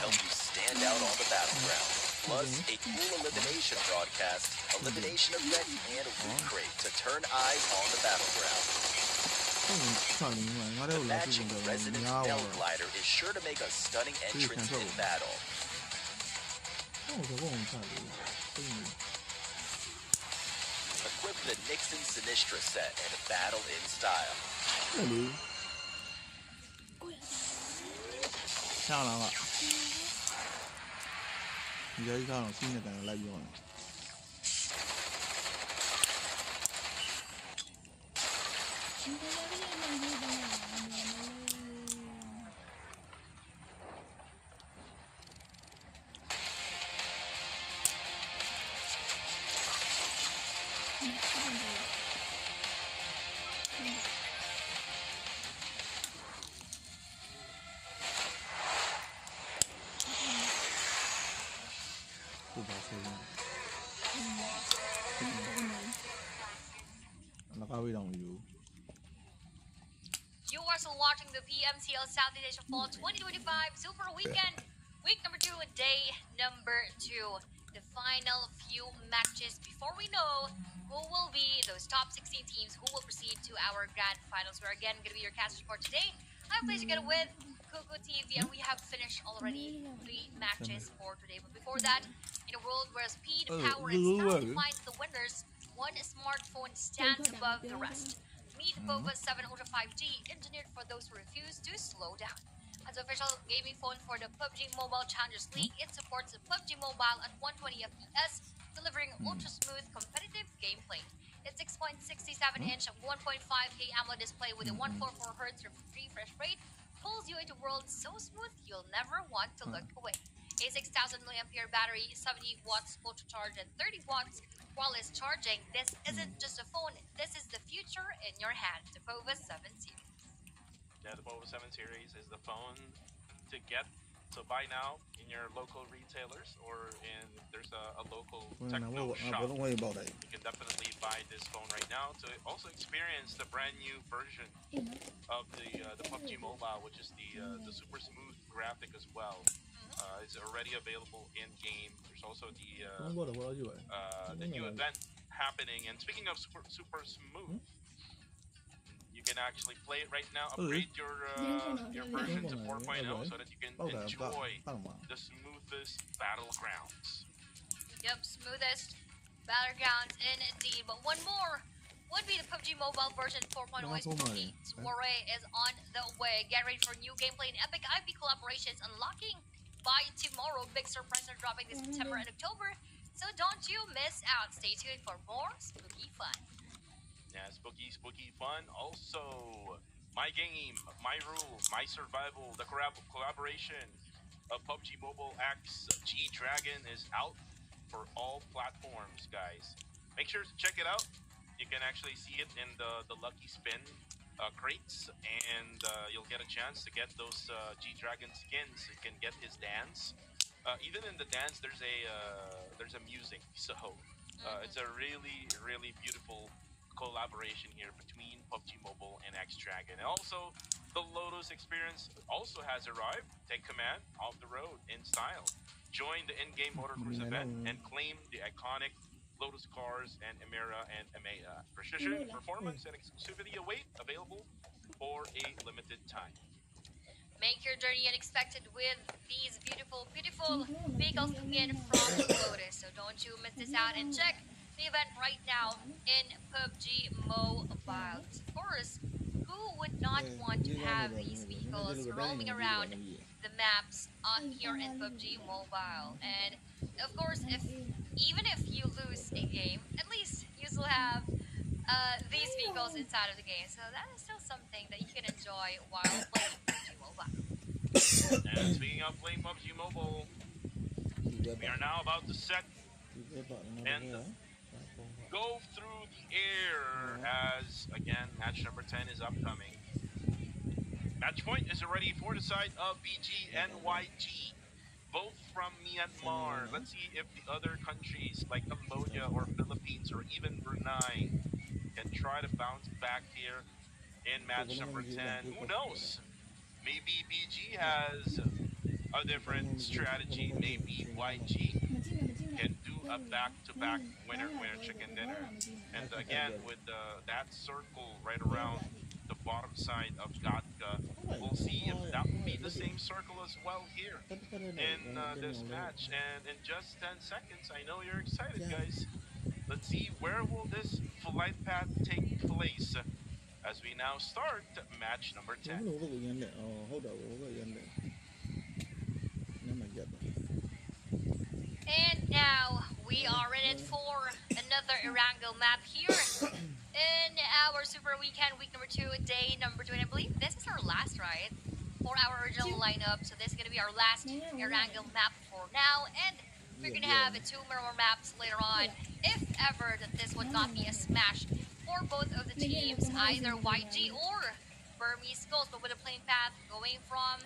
Help you stand out on the battleground. Plus, a cool elimination broadcast, elimination effect, and loot crate to turn eyes on the battleground. The matching Resident Bell glider is sure to make a stunning entrance in battle. Equip the Nixon Sinistra set and battle in style. 下来了，你这一看我新的感觉来用了。不把车用。那味道有。 You are still watching the PMCL Southeast Asia Fall 2025 Super Weekend. Week number 2, day number 2. The final few matches before we know who will be those top 16 teams who will proceed to our grand finals. We're again going to be your casters for today. I'm pleased to get with Coco TV, and we have finished already 3 matches for today. But before that, in a world where speed, power, and style define the winners, one smartphone stands above the rest. Meet Pova 7 Ultra 5G, engineered for those who refuse to slow down. As official gaming phone for the PUBG Mobile Challengers League, it supports the PUBG Mobile at 120 FPS, delivering ultra-smooth, competitive gameplay. Its 6.67-inch 1.5K AMOLED display with a 144Hz refresh rate pulls you into worlds so smooth you'll never want to look away. a 6,000 milliampere battery, 70 watts ultra charge, and 30 watts wireless charging. This isn't just a phone, this is the future in your hand. The POVA 7 series. Yeah, the POVA 7 series is the phone to get. So buy now in your local retailers, or if there's a local techno shop, you can definitely buy this phone right now to also experience the brand new version of the PUBG Mobile, which is the super smooth graphic as well. It's already available in game. There's also the new event happening. And speaking of super smooth, you can actually play it right now. Upgrade your version to 4.0 so that you can enjoy the smoothest battlegrounds. Yep, smoothest battlegrounds indeed. But one more would be the PUBG Mobile version 4.0 is Spooky Soiree is on the way. Get ready for new gameplay and epic IP collaborations unlocking by tomorrow. Big surprises are dropping this September and October, so don't you miss out. Stay tuned for more spooky fun. Yeah, spooky fun. Also, my game, my rule, my survival, the collaboration of PUBG Mobile X G-Dragon is out for all platforms, guys. Make sure to check it out. You can actually see it in the Lucky Spin crates, and you'll get a chance to get those G-Dragon skins. You can get his dance. Even in the dance, there's a music, so it's a really beautiful collaboration here between PUBG Mobile and X-Dragon. And also, the Lotus experience also has arrived. Take command off the road in style. Join the in-game motocross event and claim the iconic Lotus cars and Emira and Emea. Precision, performance, and exclusivity await. Available for a limited time. Make your journey unexpected with these beautiful vehicles coming in from Lotus. So don't you miss this out and check the event right now in PUBG Mobile. Of course, who would not want to have these vehicles roaming around the maps here in PUBG Mobile? And of course, even if you lose a game, at least you still have these vehicles inside of the game. So that is still something that you can enjoy while playing PUBG Mobile. And speaking of playing PUBG Mobile, we are now about to set and go through the air as, again, match number 10 is upcoming. Match point is already for the side of BG and YG, both from Myanmar. Let's see if the other countries like Cambodia or Philippines or even Brunei can try to bounce back here in match number 10. Who knows? Maybe BG has a different strategy. Maybe YG can do a back-to-back winner chicken dinner. And again, with that circle right around the bottom side of Gatka, we'll see if that will be the same circle as well here in this match. And in just 10 seconds, I know you're excited, guys. Let's see, where will this flight path take place as we now start match number 10. And now we are in it for another Erangel map here in our Super Weekend, week number 2, day number 2. And I believe this is our last, right? For our original lineup. So this is going to be our last Erangel map for now. And we're going to have 2 more maps later on, if ever that this would not be a smash for both of the teams, either YG or Burmese Skulls, but with a plane path going from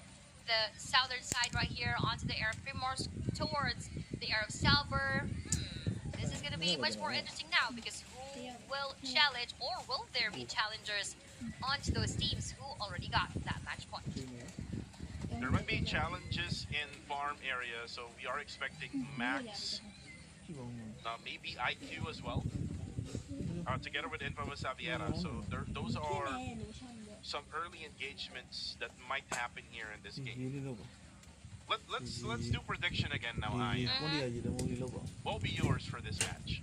the southern side right here onto the air of Primorsk towards the air of Salver. This is going to be much more interesting now, because who will challenge, or will there be challengers onto those teams who already got that match point? There might be challenges in farm area, so we are expecting Max, maybe IQ as well, together with Infamous Aviera. So those are some early engagements that might happen here in this game. Let's do prediction again now, Aya. What will be yours for this match?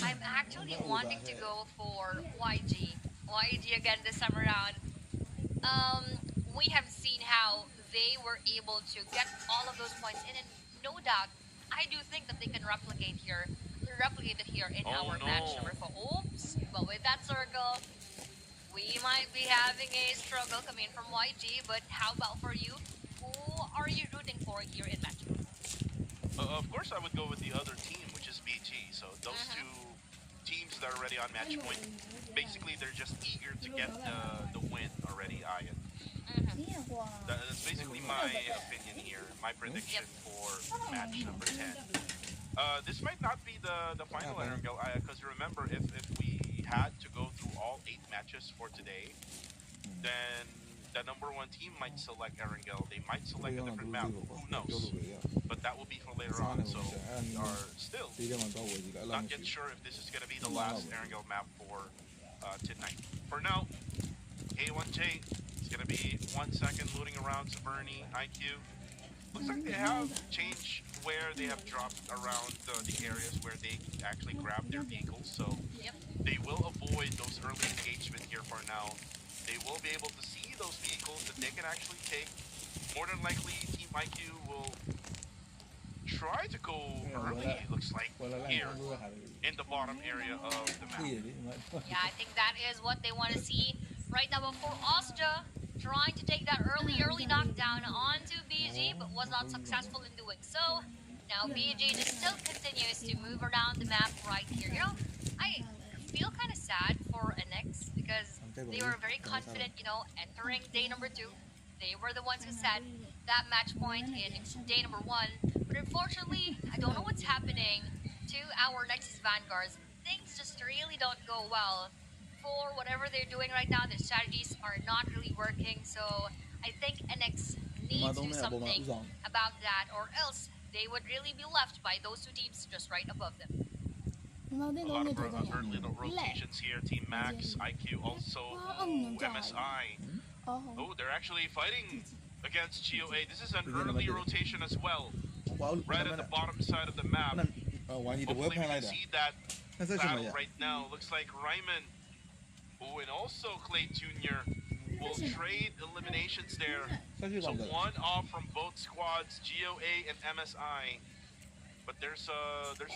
I'm actually wanting to go for YG. YG again this time around. We have seen how they were able to get all of those points in, and no doubt, I do think that they can replicate it here in our match number 4. Oops, but with that circle, we might be having a struggle coming from YG, but how about for you? Who are you rooting for here in match? Of course, I would go with the other team, which is BG. So those two teams that are already on match point, basically they're just eager to get the win already. That's basically my opinion here, my prediction for match number 10. This might not be the final Erangel, because remember, if we had to go through all 8 matches for today, then the number 1 team might select Erangel. They might select a different map. Who knows? But that will be for later on. So we are still not yet sure if this is going to be the last Erangel map for tonight. For now, A1J is going to be 1 second looting around Saberni, IQ. Looks like they have changed where they have dropped around the areas where they actually grab their vehicles. So they will avoid those early engagement here for now. They will be able to see those vehicles that they can actually take. More than likely, Team IQ will try to go early, it looks like, here in the bottom area of the map. Yeah, I think that is what they want to see right now. Before Osta trying to take that early knockdown onto BG, but was not successful in doing so. Now BG just still continues to move around the map right here. You know, I feel kind of sad for NX because they were very confident, you know, entering day number 2. They were the ones who set that match point in day number 1. But unfortunately, I don't know what's happening to our Nexus Vanguards. Things just really don't go well for whatever they're doing right now. Their strategies are not really working. So I think NX needs to do something about that, or else they would really be left by those 2 teams just right above them. A lot of early rotations here. Team Max, IQ also, MSI. Oh, they're actually fighting against GOA. This is an early rotation as well. Right at the bottom side of the map. Hopefully we can see that battle right now. Looks like Ryman, and also Clay Jr. will trade eliminations there. So 1 off from both squads, GOA and MSI. But there's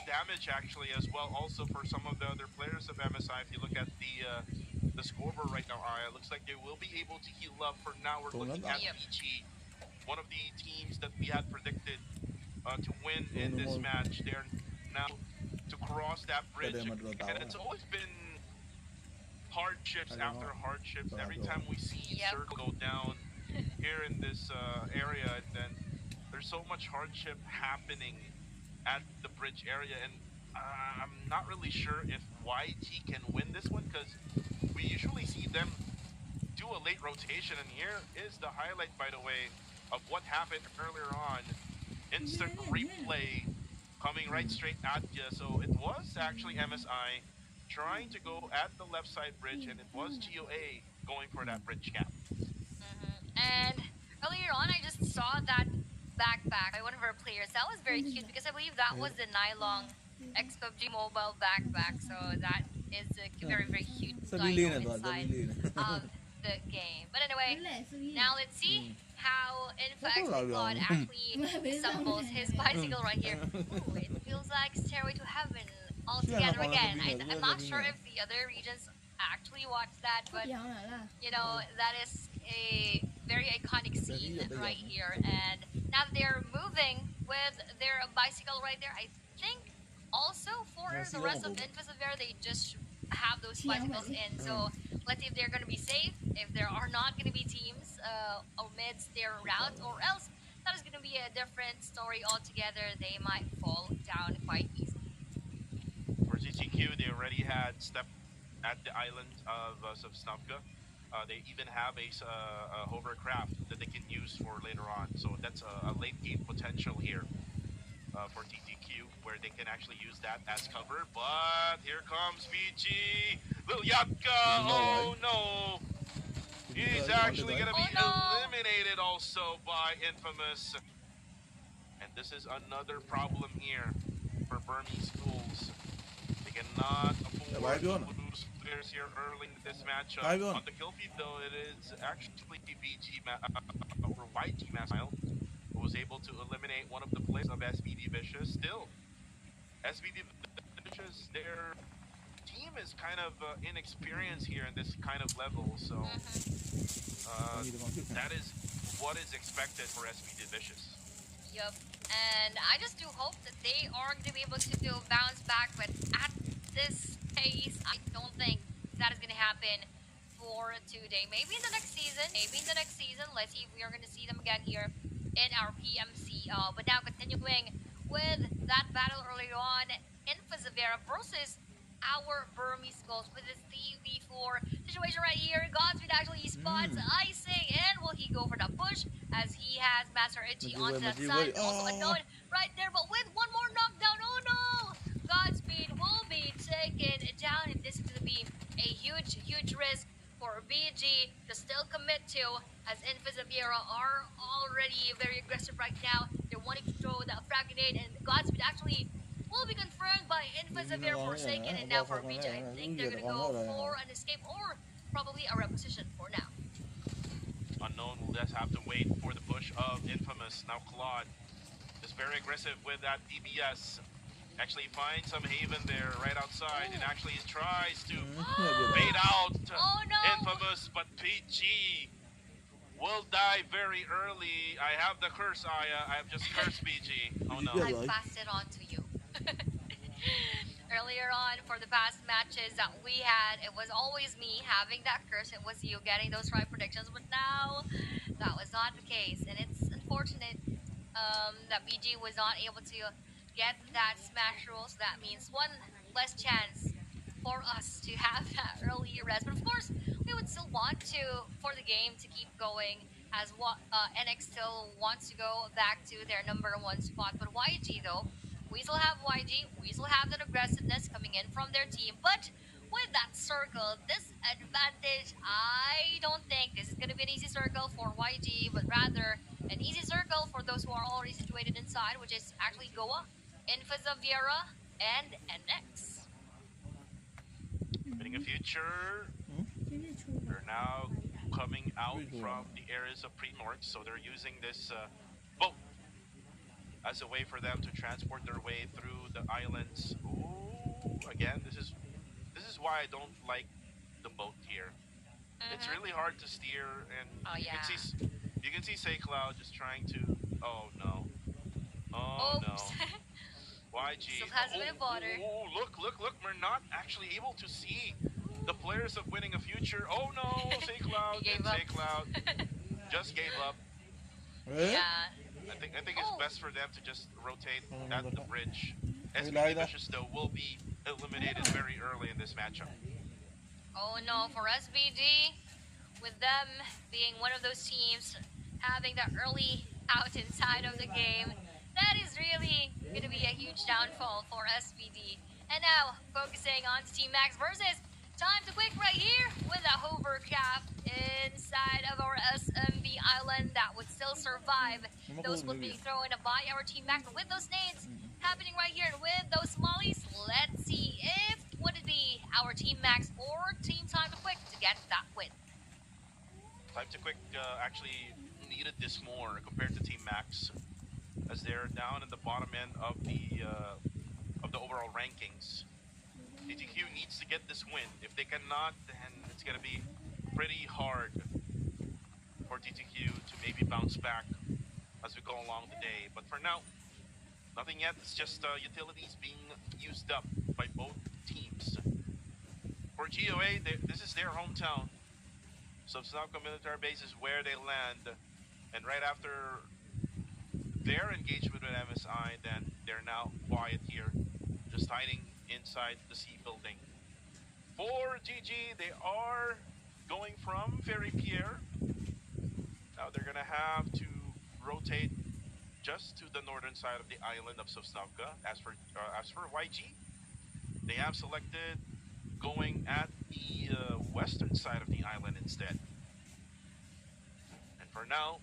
damage actually as well, also for some of the other players of MSI. If you look at the scoreboard right now, it looks like they will be able to heal up. For now, we're looking at BG, one of the teams that we had predicted to win in this match. They're now to cross that bridge, and it's always been hardships after hardships. Every time we see Circle go down here in this area, and then there's so much hardship happening at the bridge area, and I'm not really sure if YT can win this one, because we usually see them do a late rotation, and here is the highlight, by the way, of what happened earlier on. Instant replay coming right straight at you. So it was actually MSI trying to go at the left side bridge, and it was GOA going for that bridge gap. And earlier on, I just saw that backpack by one of our players. That was very cute because I believe that was the Nylon X PUBG Mobile backpack. So that is a very cute dino inside of the game. But anyway, now let's see how God actually stumbles his bicycle right here. Ooh, it feels like Stairway to Heaven all together again. I'm not sure if the other regions actually watched that, but you know, that is a very iconic scene right here. And now they're moving with their bicycle right there. I think also for the rest of Invisivere, they just have those bicycles in. So let's see if they're going to be safe, if there are not going to be teams amidst their route, or else that is going to be a different story altogether. They might fall down quite easily. For CCQ, they already had stepped at the island of Sovsnovka. They even have a hovercraft that they can use for later on. So that's a late game potential here for TTQ, where they can actually use that as cover. But here comes VG. Lil Yapka. Oh no. He's actually going to be eliminated also by Infamous. And this is another problem here for Burmese schools. They cannot afford to lose players here early in this matchup. On the kill feed, though, it is actually BG or YG Massile who was able to eliminate one of the players of SBD Vicious. Still, SBD Vicious, their team is kind of inexperienced here in this kind of level, so that is what is expected for SBD Vicious. Yup. And I just do hope that they are going to be able to bounce back, but at this pace, I don't think that is going to happen for today. Maybe in the next season. Maybe in the next season. Let's see if we are going to see them again here in our PMC. But now continuing with that battle earlier on, Infazavera versus our Burmese Skulls with this 3v4 situation right here. Godspeed actually spots Icing, and will he go for the push as he has Master Itchy onto that side? Also unknown right there, but with one more knockdown. Oh no! Godspeed will be taken down, and this is going to be a huge, huge risk for BG to still commit to, as Infazavera are already very aggressive right now. They're wanting to throw that frag grenade, and Godspeed actually will be confirmed by Infazavera Forsaken, and now for BG, I think they're gonna go for an escape or probably a reposition for now. Unknown will just have to wait for the push of Infamous. Now Claude is very aggressive with that DBS. Actually finds some haven there right outside and actually tries to bait out Infamous, but PG will die very early. I have the curse, Aya. I have just cursed BG. Oh no. I passed it on to you. Earlier on, for the past matches that we had, it was always me having that curse. It was you getting those right predictions, but now that was not the case, and it's unfortunate that BG was not able to get that smash roll. So that means one less chance for us to have that early rest. But of course, we would still want to for the game to keep going, as what NX still wants to go back to their #1 spot. But YG though, we still have YG, we still have that aggressiveness coming in from their team, but with that circle, this advantage, I don't think this is going to be an easy circle for YG, but rather an easy circle for those who are already situated inside, which is actually Goa, Infazavera, and NX. Winning a future, they're now coming out from the areas of Pre-North, so they're using this boat as a way for them to transport their way through the islands. Ooh, again, this is why I don't like the boat here. It's really hard to steer, and you can see Say Cloud just trying to. Oh no! Oh no! YG. Still has a bit of water. Oh, look! We're not actually able to see the players of Winning a Future. Oh no! Say Cloud and Say Cloud just gave up. Yeah. I think it's best for them to just rotate at the bridge. SBD Vicious though will be eliminated very early in this matchup. Oh no, for SBD, with them being one of those teams having that early out inside of the game, that is really going to be a huge downfall for SBD. And now, focusing on Team Max versus Time to Quick right here with a hovercraft inside of our SMB island that would still survive. Those would be thrown by our Team Max. But with those nades happening right here and with those mollies, let's see if would it be our Team Max or Team Time to Quick to get that win. Time to Quick actually needed this more compared to Team Max, as they're down in the bottom end of the overall rankings. TTQ needs to get this win. If they cannot, then it's gonna be pretty hard for TTQ to maybe bounce back as we go along the day. But for now, nothing yet. It's just utilities being used up by both teams. For GOA, this is their hometown. So Snapco military base is where they land. And right after their engagement with MSI, then they're now quiet here, just hiding inside the C building. For GG, they are going from Ferry Pier. Now they're gonna have to rotate just to the northern side of the island of Sosnovka. As for YG, they have selected going at the western side of the island instead. And for now,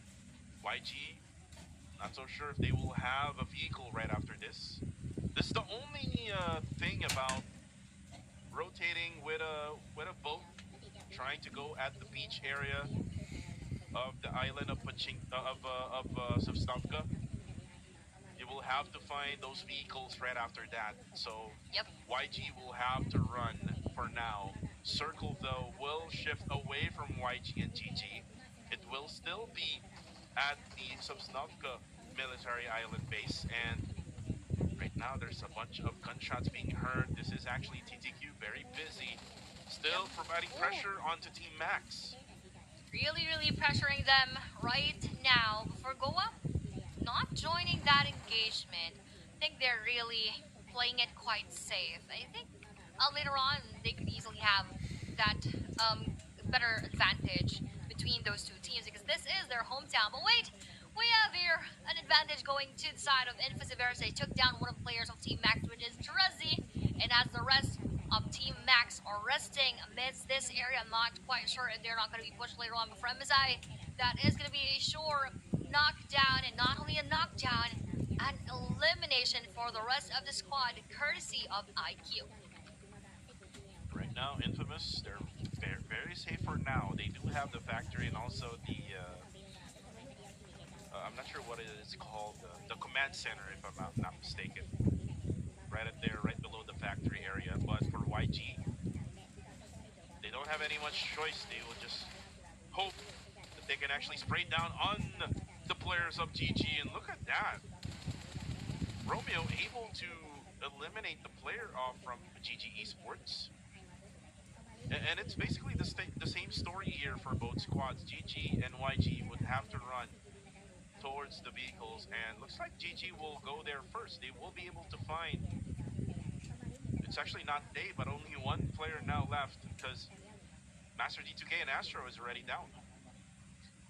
YG, not so sure if they will have a vehicle right after this. This is the only thing about rotating with a boat, trying to go at the beach area of the island of Sosnovka. You will have to find those vehicles right after that. So YG will have to run for now. Circle though will shift away from YG and GG. It will still be at the Sosnovka military island base, and right now there's a bunch of gunshots being heard. This is actually TTQ very busy, still providing pressure onto Team Max. Really pressuring them right now. For Goa, not joining that engagement, I think they're really playing it quite safe. I think later on they could easily have that better advantage between those two teams because this is their hometown. But wait, we have here an advantage going to the side of Infosivers. They took down one of the players of Team Max, which is Terezi, and as the rest of Team Max are resting amidst this area, I'm not quite sure if they're not going to be pushed later on. But for MSI, that is going to be a sure knockdown, and not only a knockdown, an elimination for the rest of the squad, courtesy of IQ. Right now, Infamous, they're very safe for now. They do have the factory and also the, I'm not sure what it is called, the command center, if I'm not mistaken. Right up there, right below the factory area. But for YG, they don't have any much choice. They will just hope that they can actually spray down on the players of GG. And look at that. Romeo able to eliminate the player off from GG Esports. And it's basically the same story here for both squads. GG and YG would have to run towards the vehicles, and looks like GG will go there first. They will be able to find, it's actually not they, but only one player now left because Master D2K and Astro is already down.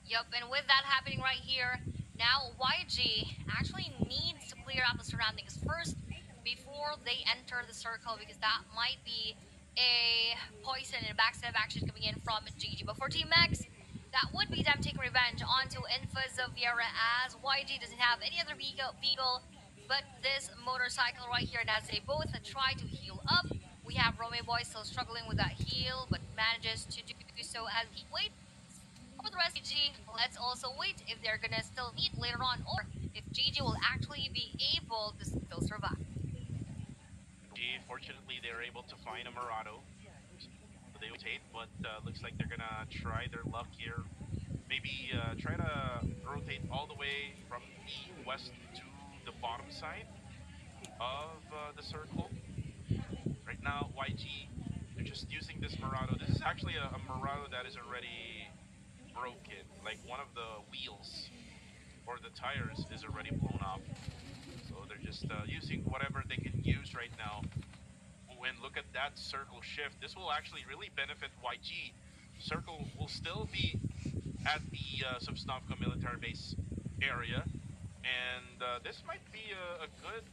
Yep, and with that happening right here, now YG actually needs to clear out the surroundings first before they enter the circle, because that might be a poison and a backstab action coming in from GG. But for Team Max, that would be them taking revenge onto Infas of Viera, as YG doesn't have any other vehicle but this motorcycle right here, and as they both try to heal up, we have Romeo Boy still struggling with that heal, but manages to do so as he waits for the rest of GG. Let's also wait if they're gonna still meet later on, or if GG will actually be able to still survive. Fortunately, they're able to find a Murado. So they rotate, but looks like they're gonna try their luck here. Maybe try to rotate all the way from the west to the bottom side of the circle. Right now, YG, they're just using this Murado. This is actually a Murado that is already broken. Like one of the wheels or the tires is already blown off. So they're just using whatever they can use right now. When look at that circle shift, this will actually really benefit YG. Circle will still be at the Sosnovka military base area, and this might be a good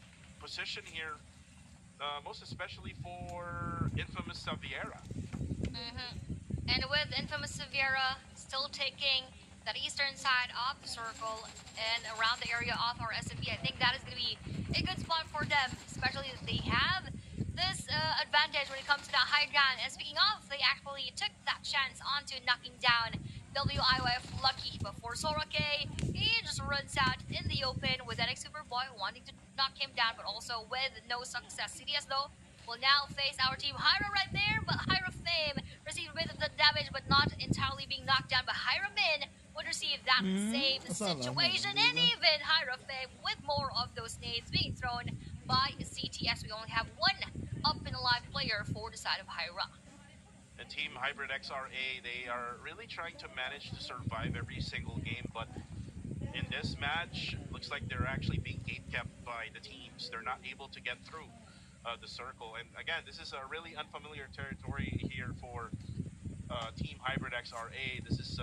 position here, most especially for Infamous Saviera. And with Infamous Saviera still taking that eastern side of the circle and around the area of our SMB, I think that is going to be a good spot for them, especially if they have this advantage when it comes to that high ground. And speaking of, they actually took that chance onto knocking down WIYF Lucky, but for Sorake, he just runs out in the open with that Superboy wanting to knock him down, but also with no success. CDS though will now face our team Hyra right there, but Hyra Fame received a bit of the damage, but not entirely being knocked down. But Hyra Min would receive that same situation, and even Hyra Fame with more of those nades being thrown by CTS. We only have one up and alive player for the side of Hyra. And Team Hybrid XRA, they are really trying to manage to survive every single game, but in this match, looks like they're actually being gatekept by the teams. They're not able to get through the circle. And again, this is a really unfamiliar territory here for Team Hybrid XRA. This is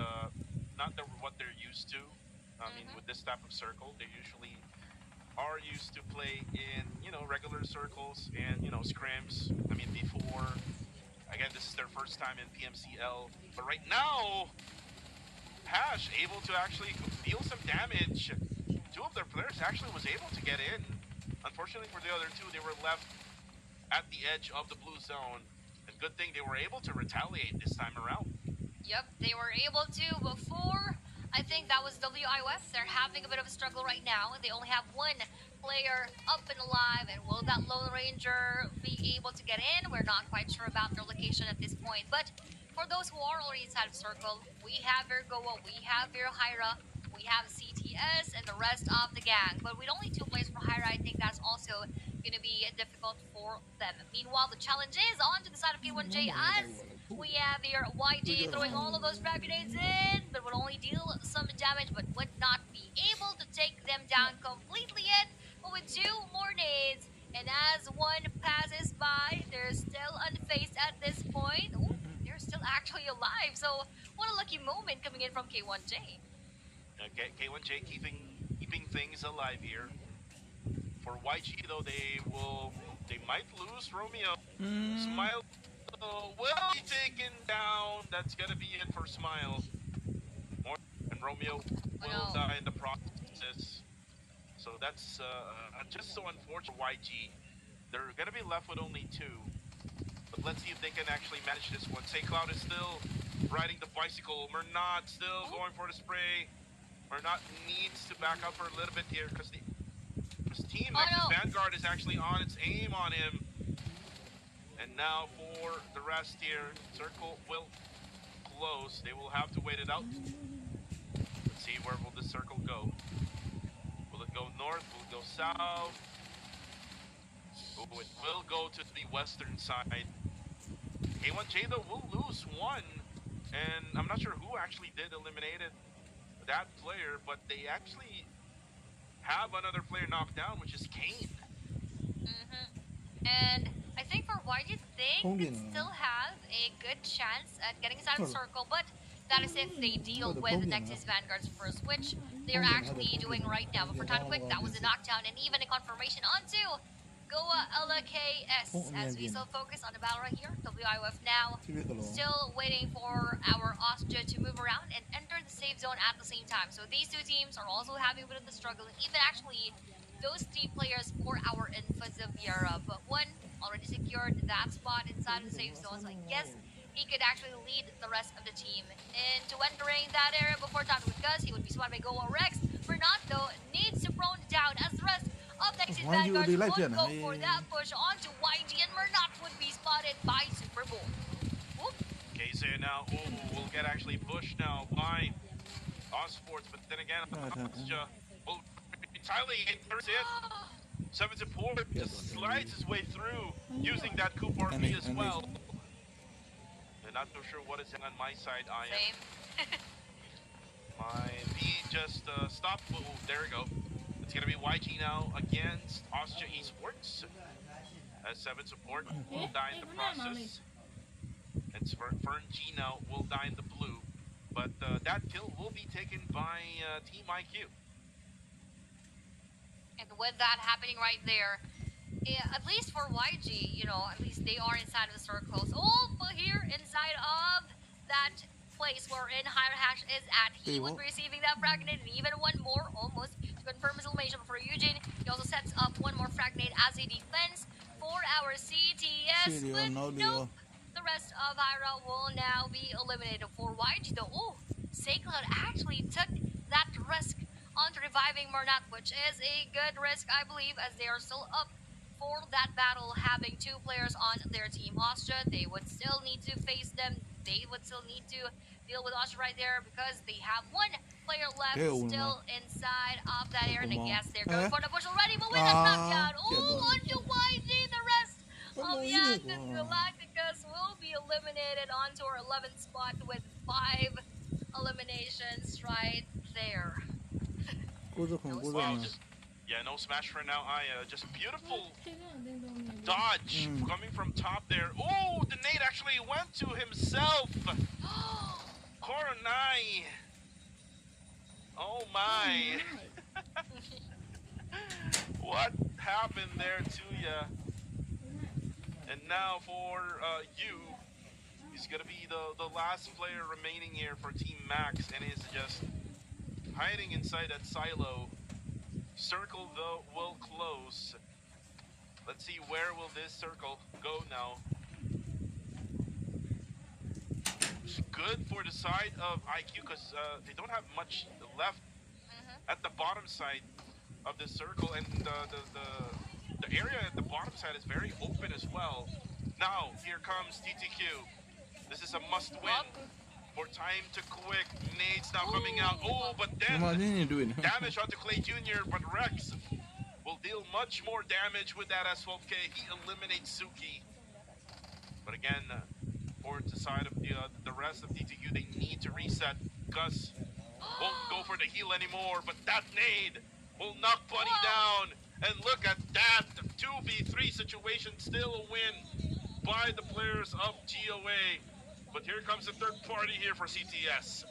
not what they're used to. I mean, with this type of circle, they usually are used to play in, you know, regular circles and, you know, scrims. I mean, before, again, this is their first time in PMCL. But right now, Hash able to actually deal some damage. Two of their players actually was able to get in. Unfortunately for the other two, they were left at the edge of the blue zone. And good thing they were able to retaliate this time around. Yep, they were able to before. I think that was WIF. They're having a bit of a struggle right now. They only have one player up and alive, and will that Lone Ranger be able to get in? We're not quite sure about their location at this point. But for those who are already inside of circle, we have your Goa, we have your Hyra. We have CTS and the rest of the gang, but with only 2 players for Hyra, I think that's also going to be difficult for them. Meanwhile, the challenge is on to the side of K1J as we have here YG throwing all of those frag grenades in, but would only deal some damage, but would not be able to take them down completely yet. But with 2 more nades, and as one passes by, they're still unfazed at this point. Ooh, they're still actually alive. So what a lucky moment coming in from K1J. K1J keeping things alive here. For YG though, they might lose Romeo. Smile will be taken down. That's gonna be it for Smile. And Romeo will die in the process. So that's just so unfortunate for YG. They're gonna be left with only 2. But let's see if they can actually manage this one. St. Cloud is still riding the bicycle. Mernat still going for the spray. Mernat needs to back up for a little bit here because his team Nexus Vanguard is actually on its aim on him. And now for the rest here, circle will close. They will have to wait it out. Let's see, where will this circle go? Will it go north? Will it go south? Oh, it will go to the western side. K1J though will lose 1. And I'm not sure who actually did eliminated that player, but they actually have another player knocked down, which is Kane. And I think for YG, they can still have a good chance at getting inside the circle, but that is if they deal with the Nexus Vanguards first, which they're actually doing right now. But for Time Quick, that was a knockdown and even a confirmation onto Goa LKS as we still focus on the battle right here. WIOF now still waiting for our Austria to move around and enter the safe zone at the same time. So these 2 teams are also having a bit of the struggle, and even actually those 3 players for our Infas of Europe. But one already secured that spot inside of the safe zone, so I guess he could actually lead the rest of the team into entering that area before time, because he would be spotted by Goa Rex. Renato needs to prone down as the rest of Nexus Vanguard would go for that push onto YG, and Mernat would be spotted by Super Bowl. KZ now, will get actually pushed now by Osports, but then again, will retaliate. There's it. 7 support just slides his way through using that Coop RP as well. And not so sure what is on my side. I am. My V just stopped. Oh, there we go. It's gonna be YG now against Austria Esports. As 7 support will die in the process. And Fern G now will die in the blue. But that kill will be taken by Team IQ. And with that happening right there, at least for YG, you know, at least they are inside of the circles. Oh, but here inside of that place wherein Higher Hash is at, he would be receiving that frag grenade, and even 1 more almost to confirm his elimination. But for Eugene, he also sets up 1 more frag grenade as a defense for our CTS. But nope, the rest of Hyra will now be eliminated. For YG though, oh, Saycloud actually took that risk onto reviving Mernat, which is a good risk, I believe, as they are still up for that battle, having 2 players on their team. Austria, they would still need to face them. They would still need to deal with Austria right there because they have 1 player left still inside of that area. And yes, they're going for the push already, but with a knockdown, onto YG, the rest of Yankton Galacticus will be eliminated onto our 11th spot with 5 eliminations right there. Wow, no smash for now. Just beautiful dodge coming from top there. Oh, the nade actually went to himself. Coronai. Oh my. What happened there to ya? And now for you, he's gonna be the last player remaining here for Team Max, and is just hiding inside that silo. Circle though will close. Let's see, where will this circle go now? It's good for the side of IQ because they don't have much left at the bottom side of the circle, and the area at the bottom side is very open as well. Now here comes TTQ. This is a must win. for time to quick. Nades now coming out. Oh, but then damage onto Clay Jr., but Rex will deal much more damage with that as well. Okay, he eliminates Suki. But again, for the side of the rest of DTU, they need to reset. Gus won't go for the heal anymore, but that nade will knock Bunny down. And look at that, 2v3 situation, still a win by the players of GOA. But here comes the third party here for CTS.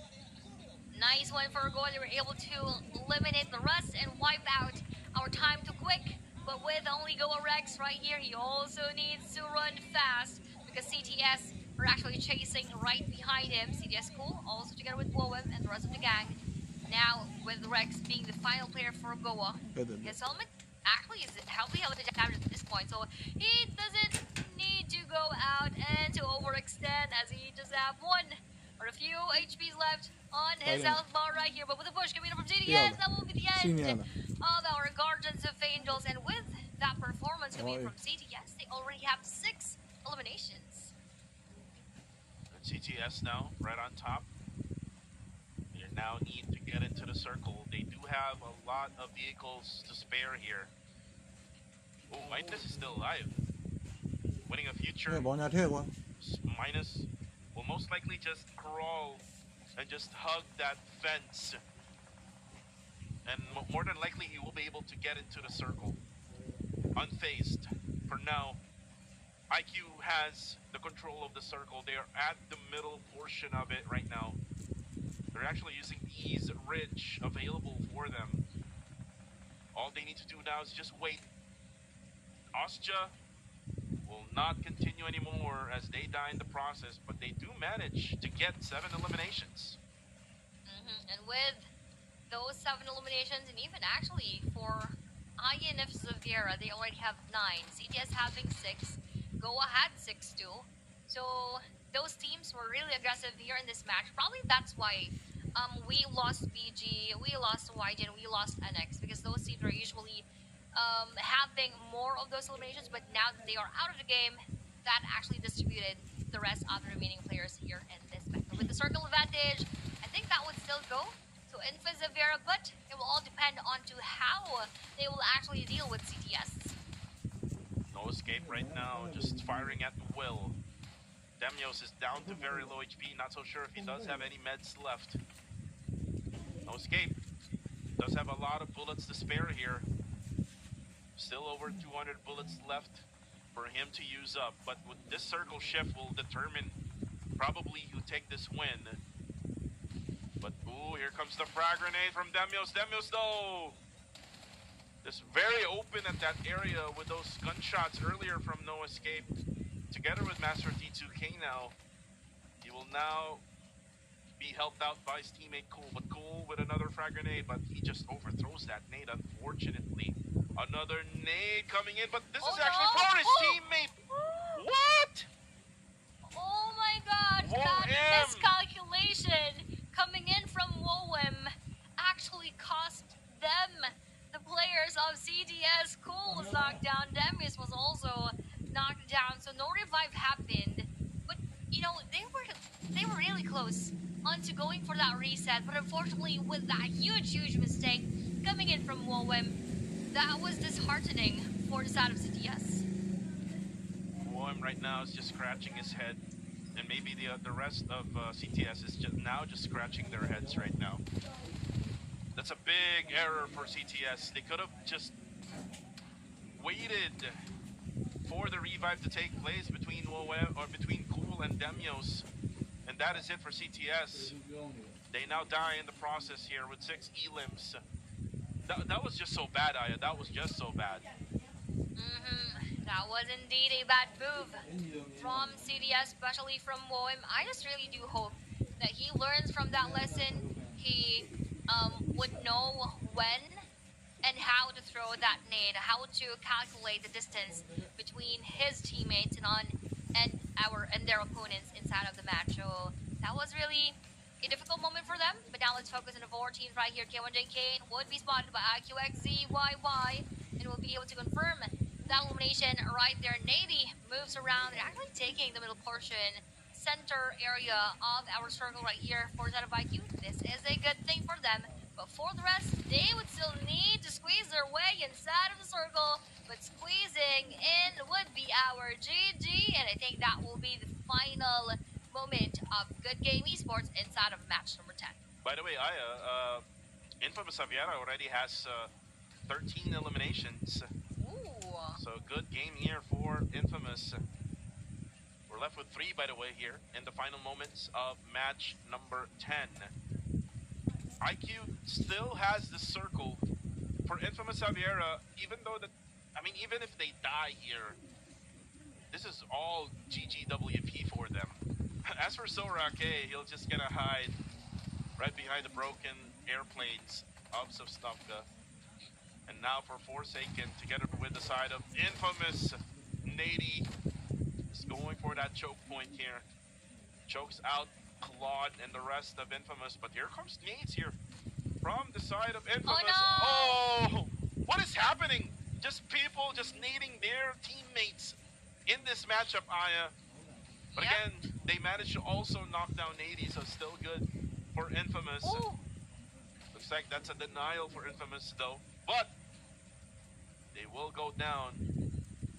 Nice one for Goa. They were able to eliminate the rest and wipe out our time to quick. But with only Goa Rex right here, he also needs to run fast because CTS are actually chasing right behind him. CTS Cool, also together with Woem and the rest of the gang. Now with Rex being the final player for Goa. His helmet actually is heavily damaged at this point, so he doesn't need to go out and to overextend as he just have one or a few HPs left on his health bar right here. But with a push coming in from CTS, that will be the end of our Guardians of Angels. And with that performance coming from CTS, they already have 6 eliminations. And CTS now right on top. They now need to get into the circle. They do have a lot of vehicles to spare here. Oh, Minus is still alive. Winning a future. Minus will most likely just crawl and just hug that fence. And more than likely he will be able to get into the circle unfazed. For now, IQ has the control of the circle. They are at the middle portion of it right now. They're actually using ease ridge available for them. All they need to do now is just wait. Ostja will not continue anymore as they die in the process, but they do manage to get 7 eliminations. And with those 7 eliminations, and even actually for INF Zavira, they already have 9. CTS having 6. Goa had 6 too. So those teams were really aggressive here in this match. Probably that's why we lost BG, we lost YG, and we lost NX, because those teams are usually having more of those eliminations, but now that they are out of the game, that actually distributed the rest of the remaining players here in this match. But with the circle advantage, I think that would still go to Infa Zavira, but it will all depend on to how they will actually deal with CTS. No escape right now, just firing at will. Demios is down to very low HP, not so sure if he does have any meds left. No escape. Does have a lot of bullets to spare here. Still over 200 bullets left for him to use up, but with this circle shift will determine probably who take this win. But ooh, here comes the frag grenade from Demios. Demios though, just very open at that area with those gunshots earlier from No Escape. Together with Master D2K now, he will now be helped out by his teammate Cool, but Cool with another frag grenade, but he just overthrows that nade, unfortunately. Another nade coming in, but this is actually for his teammate. What? Oh my god, that miscalculation coming in from Woem actually cost them, the players of CTS. Cool was knocked down, Demis was also knocked down, so no revive happened. But you know, they were really close onto going for that reset, but unfortunately with that huge mistake coming in from Woem, that was disheartening for the side of CTS. Woem right now is just scratching his head, and maybe the rest of CTS is just scratching their heads right now. That's a big error for CTS. They could have just waited for the revive to take place between Woem, or between Cool and Demios, and that is it for CTS. They now die in the process here with 6 elims. That was just so bad, Aya. That was just so bad. That was indeed a bad move from CTS, especially from Woem. I just really do hope that he learns from that lesson. He would know when and how to throw that nade, how to calculate the distance between his teammates and their opponents inside of the match. So that was really a difficult moment for them. But now let's focus on the 4 teams right here. K1JK would be spotted by IQXZYY and will be able to confirm that elimination right there. Nady moves around and actually taking the middle portion. center area of our circle right here for Zeta IQ. This is a good thing for them. But for the rest, they would still need to squeeze their way inside of the circle. But squeezing in would be our GG. And I think that will be the final moment of Good Game Esports inside of match number 10. By the way, Aya, Infamous Aviera already has 13 eliminations. Ooh. So good game here for Infamous. We're left with 3, by the way, here in the final moments of match number 10. IQ still has the circle for Infamous Aviera, even though even if they die here, this is all GGWP for them. As for Sorake, he'll just gonna hide right behind the broken airplanes of Sovstovka. And now for Forsaken, together with the side of Infamous, Nady is going for that choke point here. Chokes out Claude and the rest of Infamous, but here comes Nades here from the side of Infamous. Oh, no! Oh, what is happening? Just people just needing their teammates in this matchup, Aya. But again, they managed to also knock down Nady, so still good for Infamous. Ooh. Looks like that's a denial for Infamous though, but they will go down.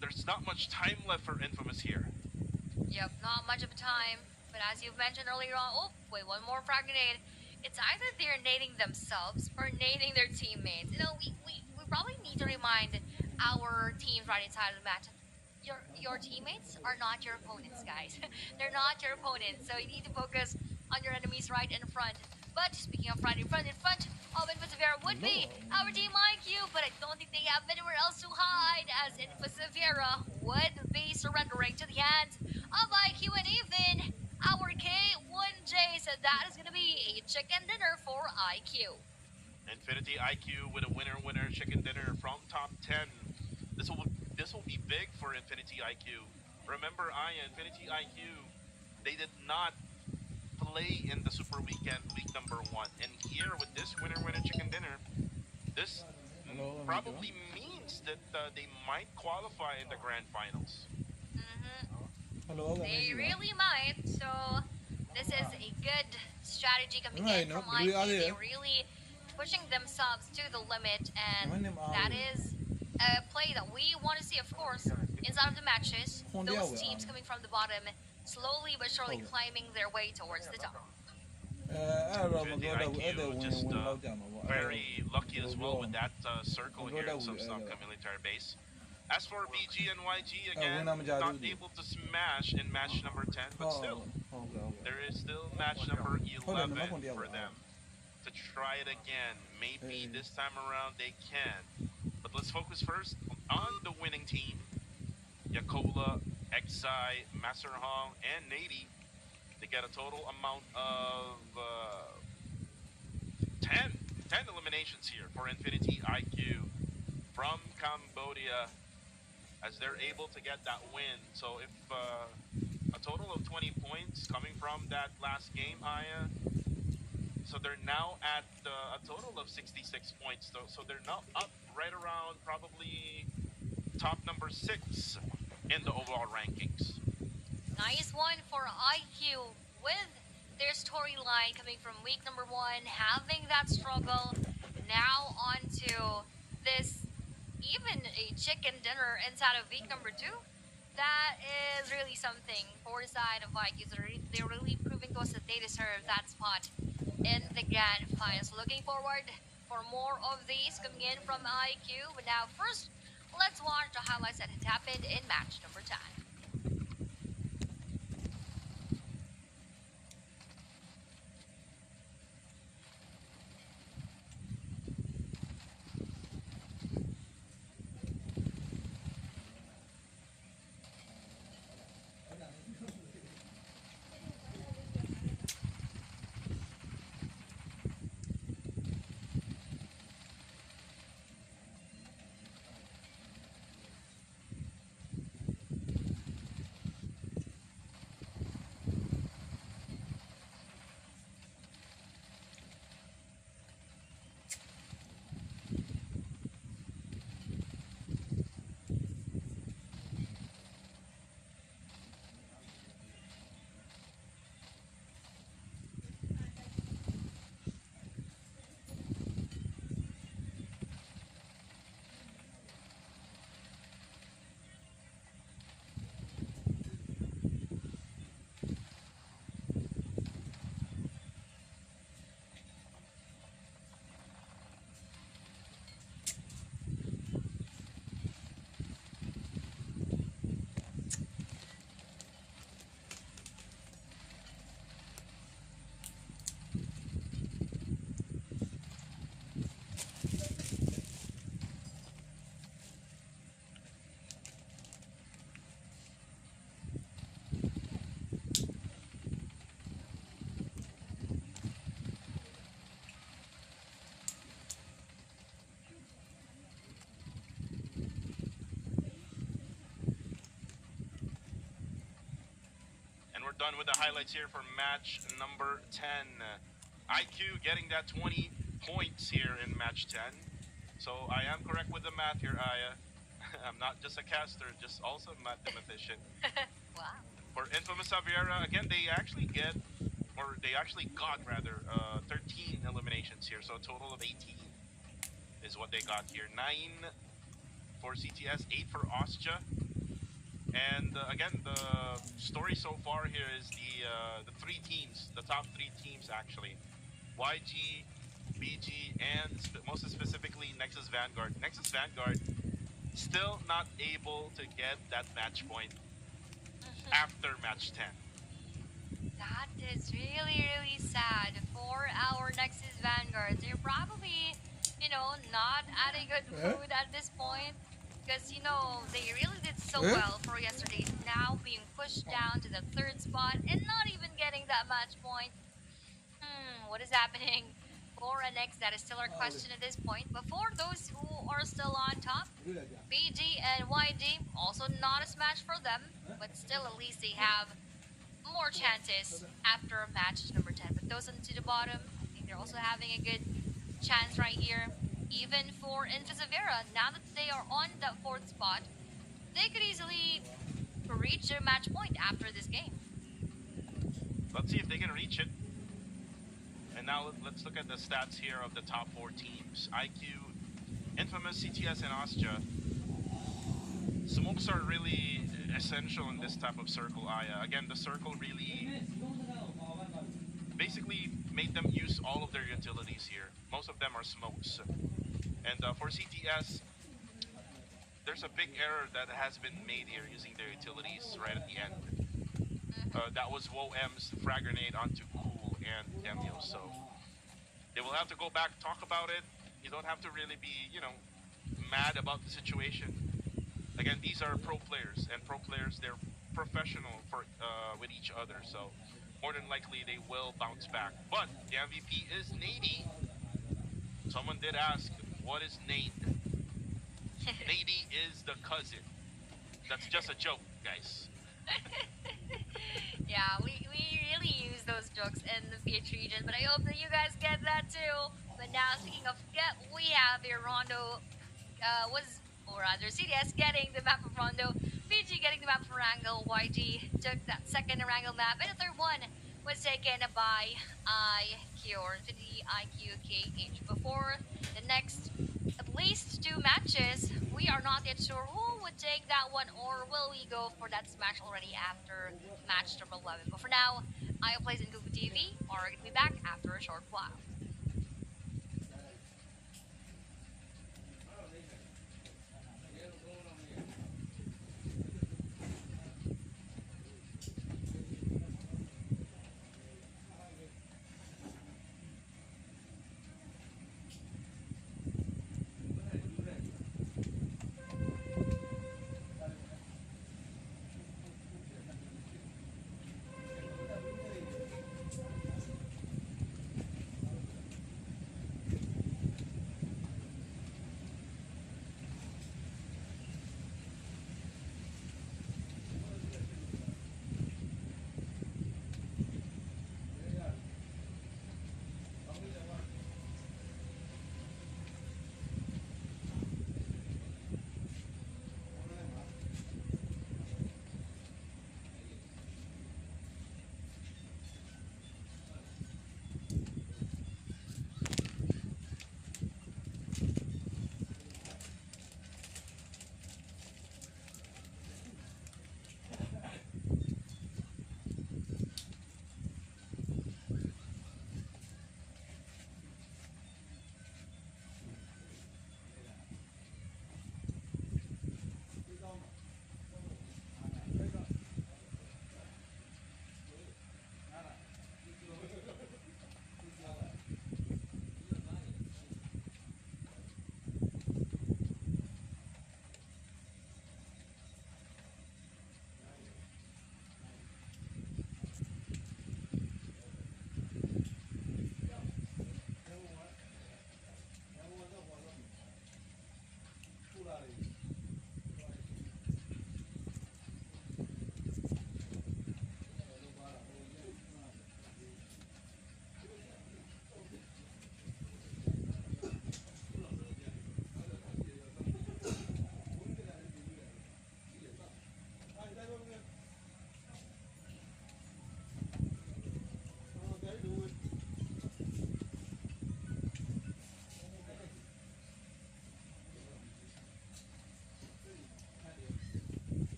There's not much time left for Infamous here. Yep, not much of a time. But as you've mentioned earlier on, oh, wait, one more frag grenade. It's either they're nading themselves or nading their teammates. You know, we probably need to remind our teams right inside of the match. Your teammates are not your opponents, guys. They're not your opponents, so you need to focus on your enemies right in front. But speaking of right in front of Infamous would be our team IQ, but I don't think they have anywhere else to hide, as Infamous would be surrendering to the hands of IQ, and even our K1J said that is going to be a chicken dinner for IQ. Infinity IQ with a winner chicken dinner from top 10. This will be big for Infinity IQ. Remember, Infinity IQ, they did not play in the Super Weekend week number 1, and here with this winner chicken dinner, this probably means that they might qualify in the grand finals. They really might. So this is a good strategy coming in from IQ. They're really pushing themselves to the limit, and that is a play that we want to see, of course, inside of the matches. Those teams coming from the bottom, slowly but surely climbing their way towards the top. IQ just very lucky as well with that circle here in Sovstovka military base. As for BG and YG, again, not able to smash in match number 10, but still, there is still match number 11 for them to try it again. Maybe this time around they can. But let's focus first on the winning team. Yakola, Exai, Maserhong, and Nady. They get a total amount of 10 eliminations here for Infinity IQ from Cambodia, as they're able to get that win. So if a total of 20 points coming from that last game, Aya, so they're now at a total of 66 points. So they're now up right around probably top number 6 in the overall rankings. Nice one for IQ with their storyline coming from week number 1, having that struggle, now onto this, even a chicken dinner inside of week number 2. That is really something for the side of IQ. They're really proving to us that they deserve that spot in the grand finals. Looking forward for more of these coming in from IQ. But now first, let's watch the highlights that had happened in match number 10. we're done with the highlights here for match number 10. IQ getting that 20 points here in match 10. So I am correct with the math here, Aya. I'm not just a caster, just also a mathematician. Wow. For Infamous Aviera, again, they actually got 13 eliminations here. So a total of 18 is what they got here. 9 for CTS, 8 for Ostja. And again, the story so far here is the three teams, the top three teams actually. YG, BG, and most specifically Nexus Vanguard. Nexus Vanguard still not able to get that match point after match 10. That is really, really sad for our Nexus Vanguard. They're probably, not at a good mood at this point. Because, they really did so well for yesterday. Now being pushed down to the 3rd spot and not even getting that match point. What is happening for NX? That is still our question at this point. But for those who are still on top, BG and YG, also not a smash for them. But still, at least they have more chances after match number 10. But those on to the bottom, I think they're also having a good chance right here. Even for Infisavera, now that they are on that 4th spot, they could easily reach their match point after this game. Let's see if they can reach it. And now let's look at the stats here of the top 4 teams. IQ, Infamous, CTS, and Ostja. Smokes are really essential in this type of circle, Aya. Again, the circle really basically made them use all of their utilities here. Most of them are smokes. And for CTS, there's a big error that has been made here using their utilities right at the end. That was WoM's frag grenade onto Cool and Demio. So they will have to go back, talk about it. You don't have to really be, mad about the situation. Again, these are pro players, and pro players, they're professional with each other. So more than likely they will bounce back. But the MVP is Nady. Someone did ask, what is Nade? Nady is the cousin. That's just a joke, guys. Yeah, we really use those jokes in the PH region, but I hope that you guys get that too. But now, speaking of we have here Rondo, CDS getting the map of Rondo, PG getting the map of Wrangle, YG took that 2nd Wrangle map, and the 3rd one was taken by IQ, or the IQKH. Before the next at least 2 matches, we are not yet sure who would take that one, or will we go for that smash already after match number 11. But for now, IO Plays and Google TV are going to be back after a short while.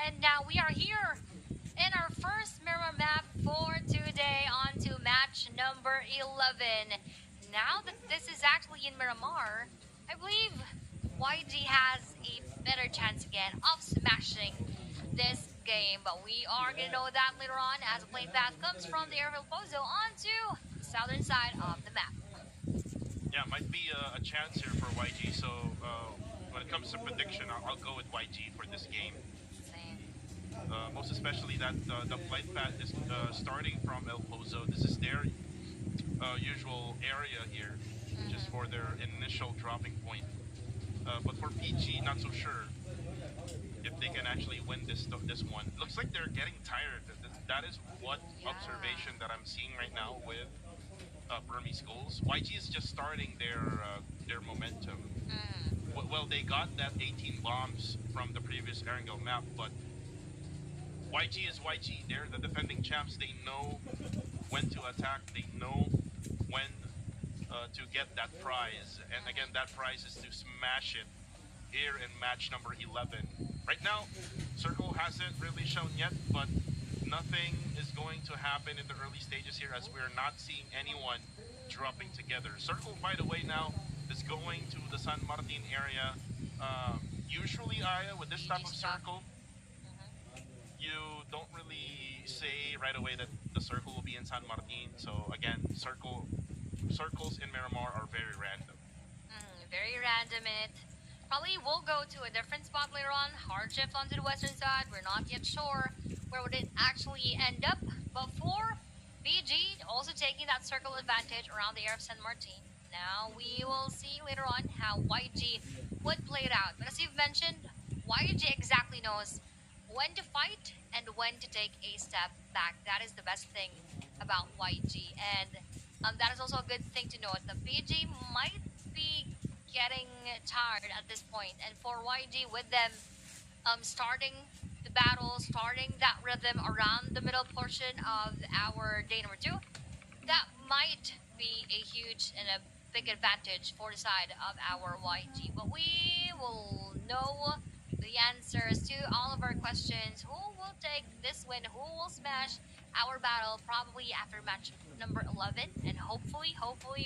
And now we are here in our first Miramar map for today, on to match number 11. Now that this is actually in Miramar, I believe YG has a better chance again of smashing this game, but we are gonna know that later on as the plane path comes from the airfield Pozo onto the southern side of the map. Yeah, might be a chance here for YG. So when it comes to prediction, I'll go with YG for this game. Same. Most especially that the flight path is starting from El Pozo. This is their usual area here, just for their initial dropping point. But for PG, not so sure if they can actually win this one. Looks like they're getting tired. That is what observation that I'm seeing right now with Burmese goals. YG is just starting their momentum. Well, they got that 18 bombs from the previous Erangel map, but YG is YG. They're the defending champs. They know when to attack. They know when to get that prize. And again, that prize is to smash it here in match number 11. Right now, Circle hasn't really shown yet, but nothing is going to happen in the early stages here as we're not seeing anyone dropping together. Circle, by the way, now is going to the San Martin area. Usually, Aya, with this type of circle, you don't really say right away that the circle will be in San Martin. So again, circles in Miramar are very random. Very random. It probably will go to a different spot later on. Hard shift onto the western side. We're not yet sure where would it actually end up. But for BG, also taking that circle advantage around the air of San Martin. Now we will see later on how YG would play it out. But as you've mentioned, YG exactly knows when to fight and when to take a step back. That is the best thing about YG. And that is also a good thing to note. The BG might be getting tired at this point, and for YG, with them starting the battle, starting that rhythm around the middle portion of our day number 2, that might be a huge and a big advantage for the side of our YG. But we will know the answers to all of our questions. Who will take this win? Who will smash our battle probably after match number 11? And hopefully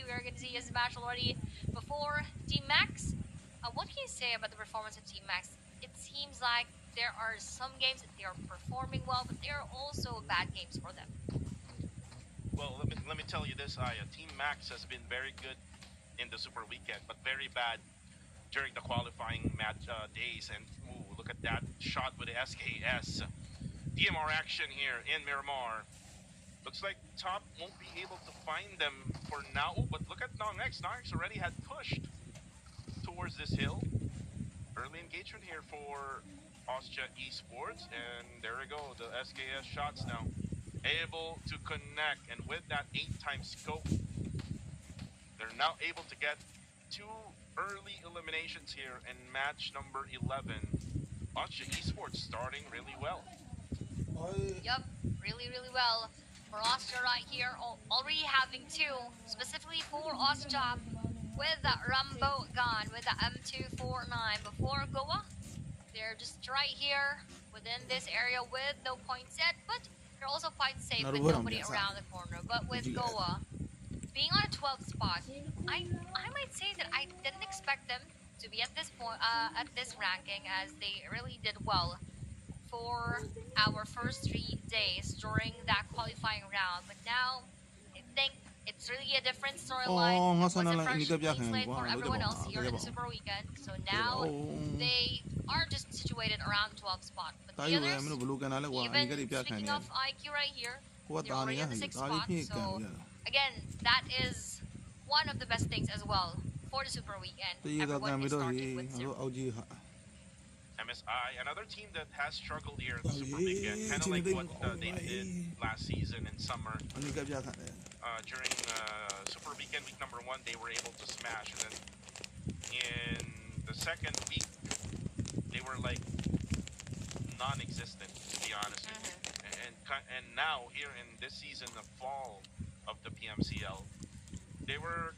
we're going to see a smash already before Team Max. What can you say about the performance of Team Max? It seems like there are some games that they are performing well, but there are also bad games for them. Well, let me tell you this, Aya. Team Max has been very good in the Super Weekend, but very bad during the qualifying match days. And ooh, look at that shot with the SKS. DMR action here in Miramar. Looks like Top won't be able to find them for now. Oh, but look at Nongx. Nongx already had pushed towards this hill. Early engagement here for Austria Esports. And there we go. The SKS shots now able to connect. And with that 8x scope, they're now able to get 2 early eliminations here in match number 11. Austria Esports starting really well. Yup, really well. For Austria right here, already having 2, specifically for Austria, with the Rambo gun, with the M249. Before Goa, they're just right here within this area with no points yet, but they're also quite safe with nobody around the corner. But with Goa being on a 12th spot, I might say that I didn't expect them to be at this point, at this ranking, as they really did well for our first 3 days during that qualifying round. But now, I think it's really a different storyline. It was a fresh slate for everyone else here in the Super Weekend. So now they are just situated around 12th spot. But the others, even speaking of IQ right here, they're already in the 6th spot. So again, that is one of the best things as well for the Super Weekend. Everyone is starting with 0. MSI, another team that has struggled here in the Super Weekend, kind of like what they did last season in summer. During Super Weekend week number 1, they were able to smash, and then in the second week, they were like non-existent, to be honest with you. And now here in this season, the fall of the PMCL, they were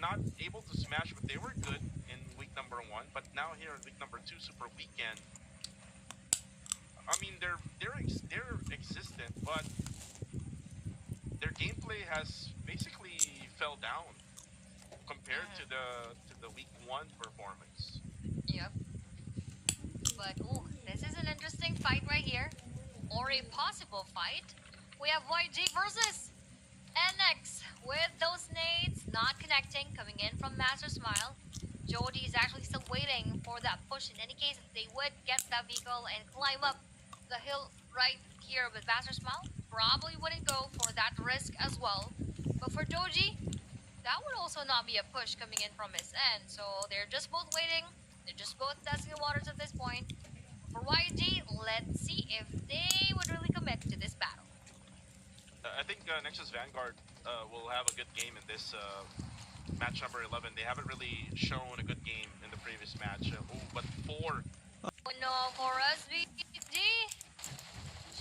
not able to smash, but they were good in week number 1. But now here in week number 2, Super Weekend, I mean, they're existent, but their gameplay has basically fell down compared to the week 1 performance. Yep. But oh, this is an interesting fight right here, or a possible fight. We have YG versus NX with those nades not connecting, coming in from Master Smile. Jody is actually still waiting for that push. In any case, if they would get that vehicle and climb up the hill right here with Master Smile, probably wouldn't go for that risk as well. But for Joji, that would also not be a push coming in from his end. So they're just both waiting. They're just both testing the waters at this point. For YG, let's see if they would really commit to this battle. I think Nexus Vanguard will have a good game in this match number 11. They haven't really shown a good game in the previous match. But 4. No, for SVG,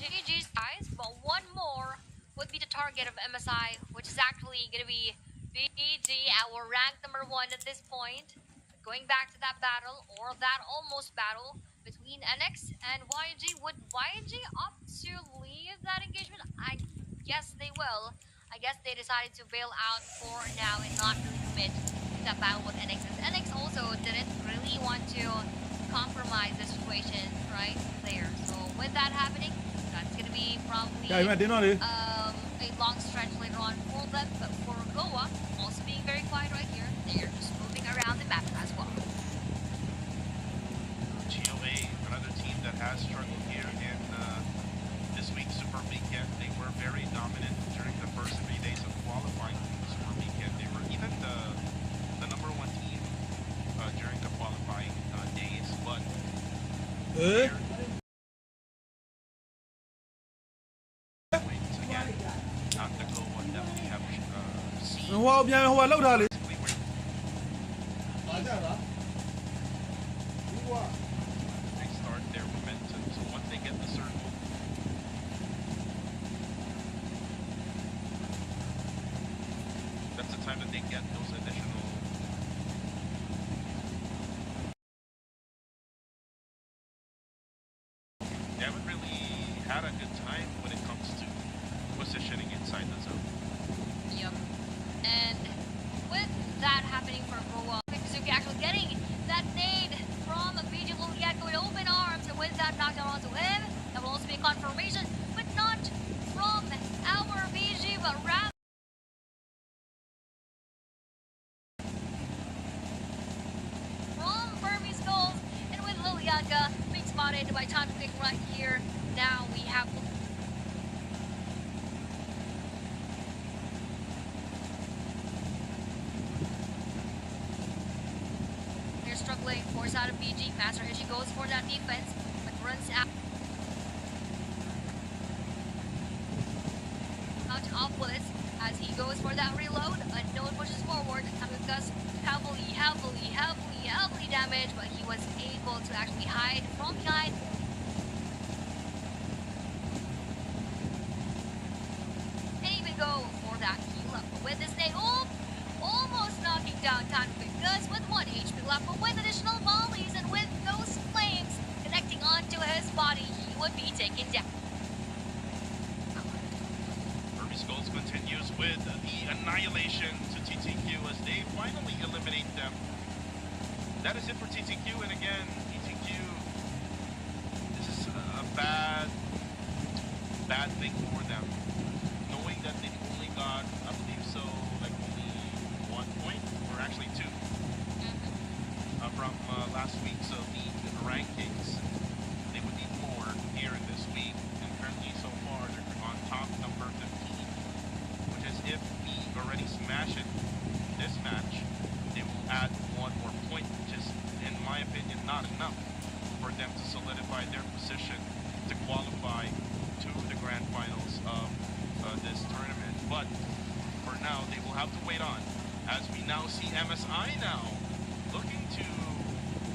GG's guys, but one more would be the target of MSI, which is actually going to be BG, our rank number 1 at this point. Going back to that battle, or that almost battle, between NX and YG. Would YG opt to leave that engagement? I guess they will. I guess they decided to bail out for now and not really commit to that battle with NX. And NX also didn't really want to compromise the situation right there. So with that happening, that's going to be probably a long stretch later on for them. But for Goa, also being very quiet right here, they're just moving around the map as well. GOA, another team that has struggled here in this week's Super Weekend. They were very dominant during the first 3 days of qualifying for the Super Weekend. They were even the number 1 team during the qualifying days, but again, not the Goa that we have seen. They start their momentum, so once they get the circle, that's the time that they get those additional. They haven't really had a good time when it comes to positioning inside the zone. Yep. And with that happening for Goa, Suzuki actually getting that nade from BG Liliac with open arms, and with that knockdown onto him, that will also be a confirmation, but not from our BG, but rather from Burmese goals. And with Liliaca being spotted by Time to Pick right here, now we have struggling, force out of BG. Master Ishi goes for that defense, but runs out of bullets as he goes for that reload. Unknown pushes forward. Tamuka's heavily damaged, but he was able to actually hide from behind. And even go for that heal up. But with this nade, almost knocking down Tamuka with 1 HP left, but with additional volleys and with those flames connecting onto his body, he would be taken down. Burmese Goals continues with the annihilation to TTQ as they finally eliminate them. That is it for TTQ, and again, TTQ, this is a bad thing for them. Knowing that they only got, I believe so, like only 1 point, or actually 2. From last week's league rankings. They would need more here in this week, and currently so far they're on top number 15, which is if we already smash it this match, they will add 1 more point, which is, in my opinion, not enough for them to solidify their position to qualify to the grand finals of this tournament. But for now, they will have to wait on, as we now see MSI now looking to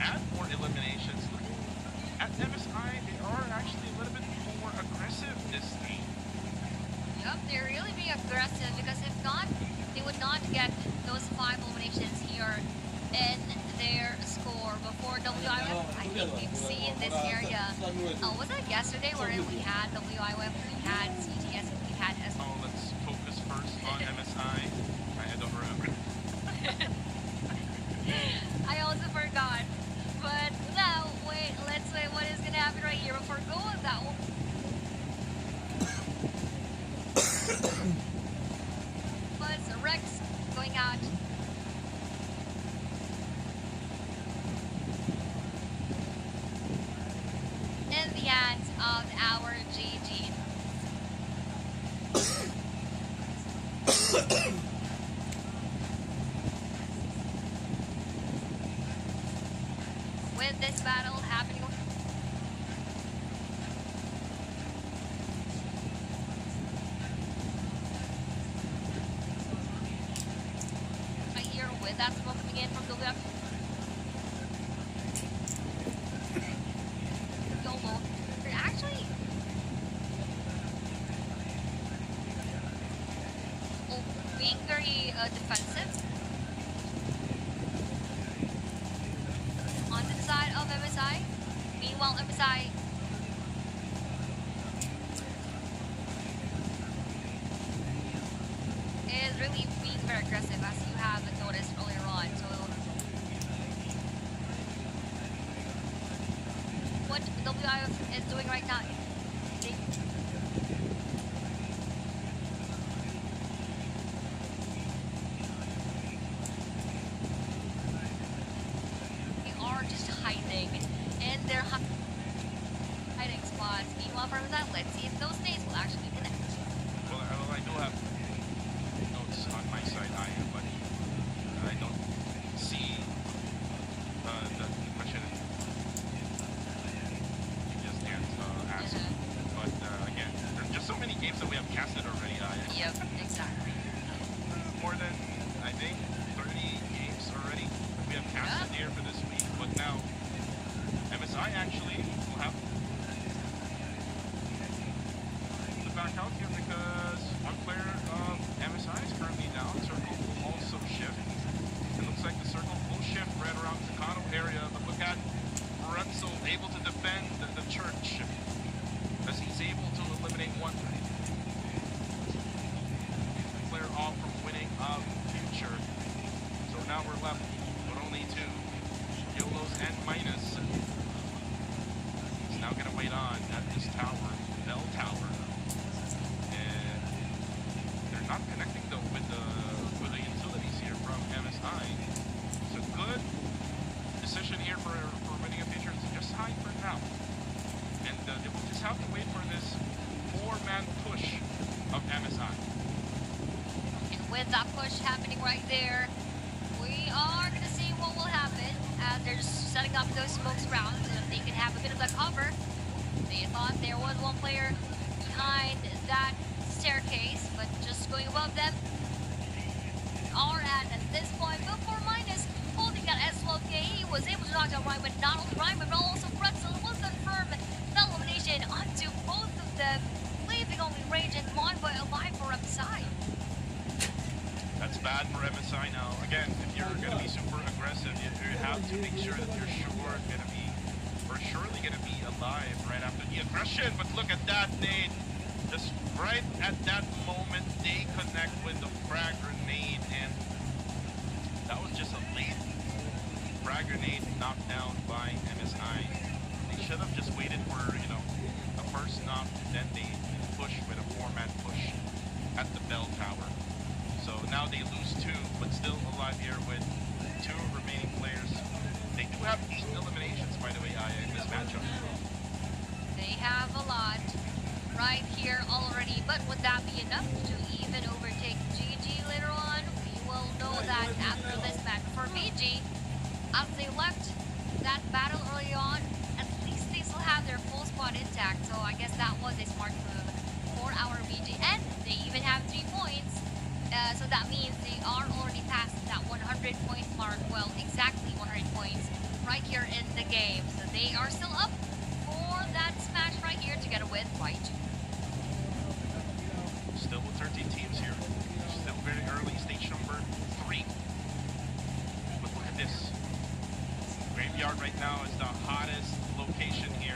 add more eliminations. Looking at MSI, they are actually a little bit more aggressive this game. Yep, they're really being aggressive, because if not, they would not get those 5 eliminations here in their score before. for WIF. I think we've seen this area. Was that yesterday where we had WIF, we had CTS, and we had S? Oh, let's focus first on MSI. I don't remember. I also forgot. But now, wait, let's wait what is gonna happen right here before going that one. But Rex going out. In the hands of our GG. With this battle happening. Right here with that smoke coming in from the left. YOLO. They're actually being very defensive on the side of MSI. Meanwhile, MSI is really being very aggressive, as you have noticed earlier on. So, what WIF is doing right now, they are just hiding in their hiding spots. Meanwhile, for that, let's see if those nades will actually connect. Well, I do have notes on my side, but I don't see the question you just asked. But again, there's just so many games that we have casted already. Yep, exactly. More than, I think, 30 games already that we have casted here for this week. But now, MSI actually will have to back out here because one player of MSI is currently down. Circle will also shift. It looks like the circle will shift right around the Takano area. But look at Renzo able to defend the church as he's able to eliminate one player off from winning future. So now we're left with only two. YOLOs and Minus. He's now gonna wait on at this tower, bell tower. And they're not connecting though with the utilities here from MSI. So good decision here for winning a future to just hide for now. And they will just have to wait for this 4-man push of MSI. And with that push happening right there, we are going to see what will happen as they're just setting up those smokes around so that they can have a bit of that cover. They thought there was one player behind that staircase, but just going above them are at this point. Before Minus holding that S12K, he was able to knock down Ryman, not only Ryman, but also Pretzel will confirm the elimination onto both of them, leaving only Rage and Monboy alive for MSI. That's bad for MSI now. Again, if you're going to be super aggressive, you have to make sure that you're surely going to be alive right after the aggression. But look at that nade. Just right at that moment, they connect with the frag grenade, and that was just a late frag grenade knocked down by MSI. They should have just waited for, the first knock, then they push with a 4-man push at the bell tower. So now they lose 2, but still alive here with 2 remaining players. They do have 8 eliminations, by the way, in this matchup. They have a lot right here already, but would that be enough to even overtake GG later on? We will know that after this match. For VG, as they left that battle early on, at least they still have their full squad intact, so I guess that was a smart move for our VG. And they even have 3 points. So that means they are already past that 100 point mark. Well, exactly 100 points right here in the game. So they are still up for that smash right here together with White. Still with 13 teams here. Still very early, stage number 3. But look at this. Graveyard Scrapyard right now is the hottest location here.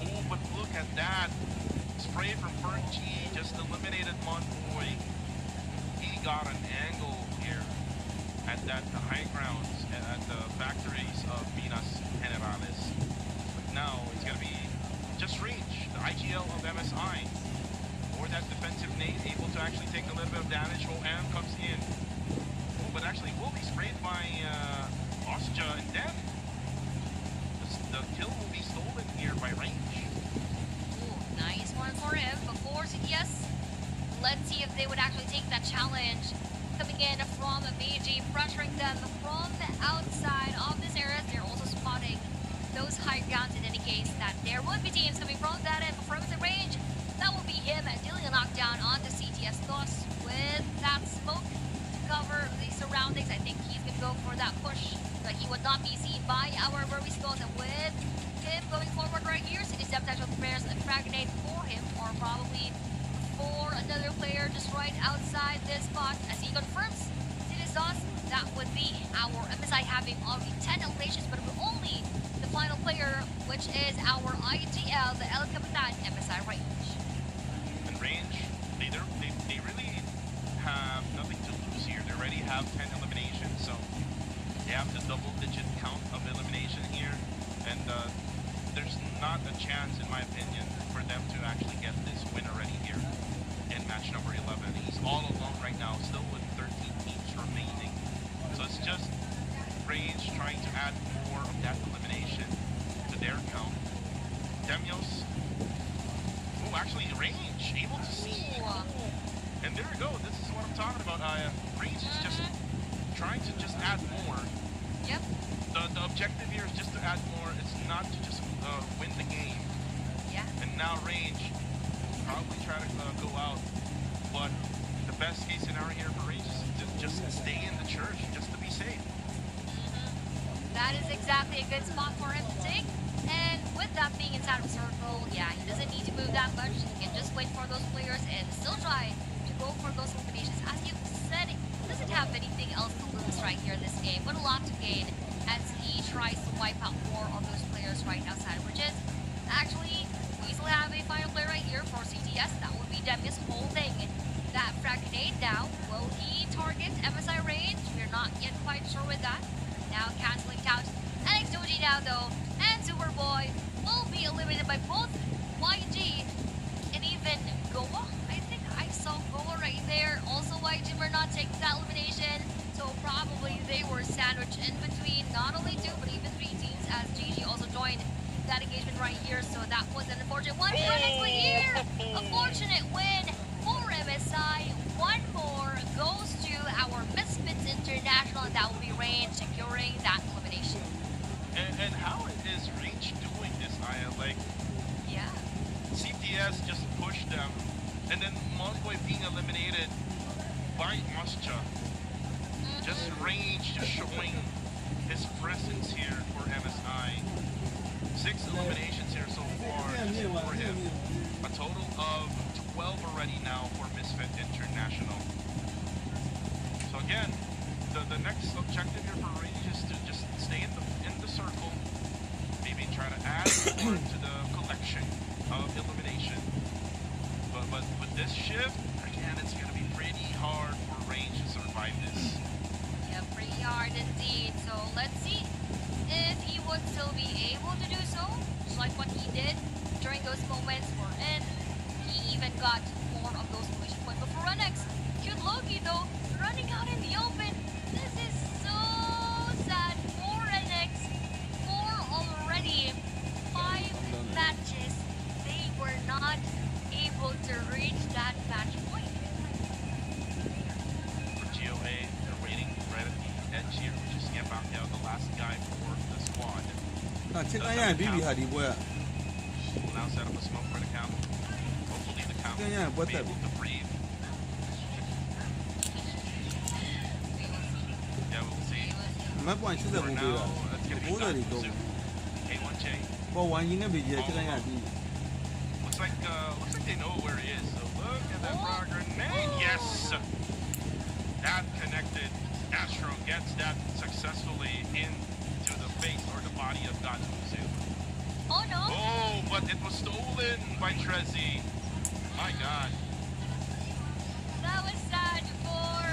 Oh, but look at that. Spray from Ferg-G just eliminated Monboy. He got an angle here at the high grounds, at the factories of Minas Generales. But now it's going to be just range, the IGL of MSI. Or that defensive nade, able to actually take a little bit of damage. OM comes in. Oh, but actually will be sprayed by Osja, and then the kill will be stolen here by range. Ooh, nice one for him. Before CTS, let's see if they would actually take that challenge. Coming in from BG, pressuring them from the outside of this area. They're also spotting those high grounds in any case, that there would be teams coming from that end. From the range, that will be him dealing a knockdown onto CTS. Thus, with that smoke to cover the surroundings, I think he's going to go for that push, but he would not be seen by our Burby Skulls. And with him going forward right here, CTS potential prepares a frag grenade for him, or probably for another player just right outside this spot. As he confirms, CTS Sauce, that would be our MSI having already 10 eliminations, but only the final player, which is our IGL, the El Capitan MSI Range. And range, they really have nothing to lose here. They already have 10 eliminations, so they have the double-digit count of elimination here, and there's not a chance, in my opinion, for them to actually get this win already here in match number 11. He's all alone right now, still with 13 teams remaining. So it's just range trying to add more of that elimination to their count. Demios, oh, actually range, able to see. And there we go, this is what I'm talking about. Range is just trying to just add more. Yep. The objective here is just to add more. It's not to just win the game. Yeah. And now range probably try to go out, but the best case scenario here for range is to just stay in the church, just to be safe. That is exactly a good spot for him to take. And with that being inside of the circle, yeah, he doesn't need to move that much. He can just wait for those players and still try to go for those eliminations. As you said, he doesn't have anything else to lose right here in this game, but a lot to gain as he tries to wipe out more of those players right outside, which is actually, we still have a final player right here for CTS. That would be Demius holding that frag grenade now. Will he target MSI range? We're not yet quite sure with that. Now canceling out NX2G now though, and Superboy will be eliminated by both YG and even Goa. I think I saw Goa right there. Also YG were not taking that elimination, so probably they were sandwiched in between not only 2 but even 3 teams, as GG also joined that engagement right here. So that was an unfortunate one for next play here. A fortunate win for MSI. One more goes to our Misfits International, and that will be Range securing that elimination. And how is Range doing this, Aya? Like, yeah, CTS just pushed them, and then Monboy being eliminated by Osja. Just Range just showing his presence here for MSI. 6 eliminations here so far just for him. A total of 12 already now for Misfit International. So again, the next objective here for Range is to just stay in the circle, maybe try to add more to the collection of elimination. But with this shift, again, it's gonna be pretty hard for Range to survive this. yeah, pretty hard indeed. So let's see if he would still be able to do so, just like what he did during those moments wherein he even got more of those collision points. But for Runx, cute Loki though, running out in the open. This is so sad for NX. For already 5 matches, they were not able to reach that match point. For GOA, they're waiting right at the edge here, just get back out the last guy for the squad. We'll now set up a smoke for the count. Hopefully the count will be able to breathe. Yeah, we'll see. For now, it's gonna be K1J. Looks like they know where he is. So look at that frag grenade. Yes, that connected. Astro gets that successfully into the face or the body body of Gattuso. Oh no! Oh, but it was stolen by Trezzy. My God. That was sad for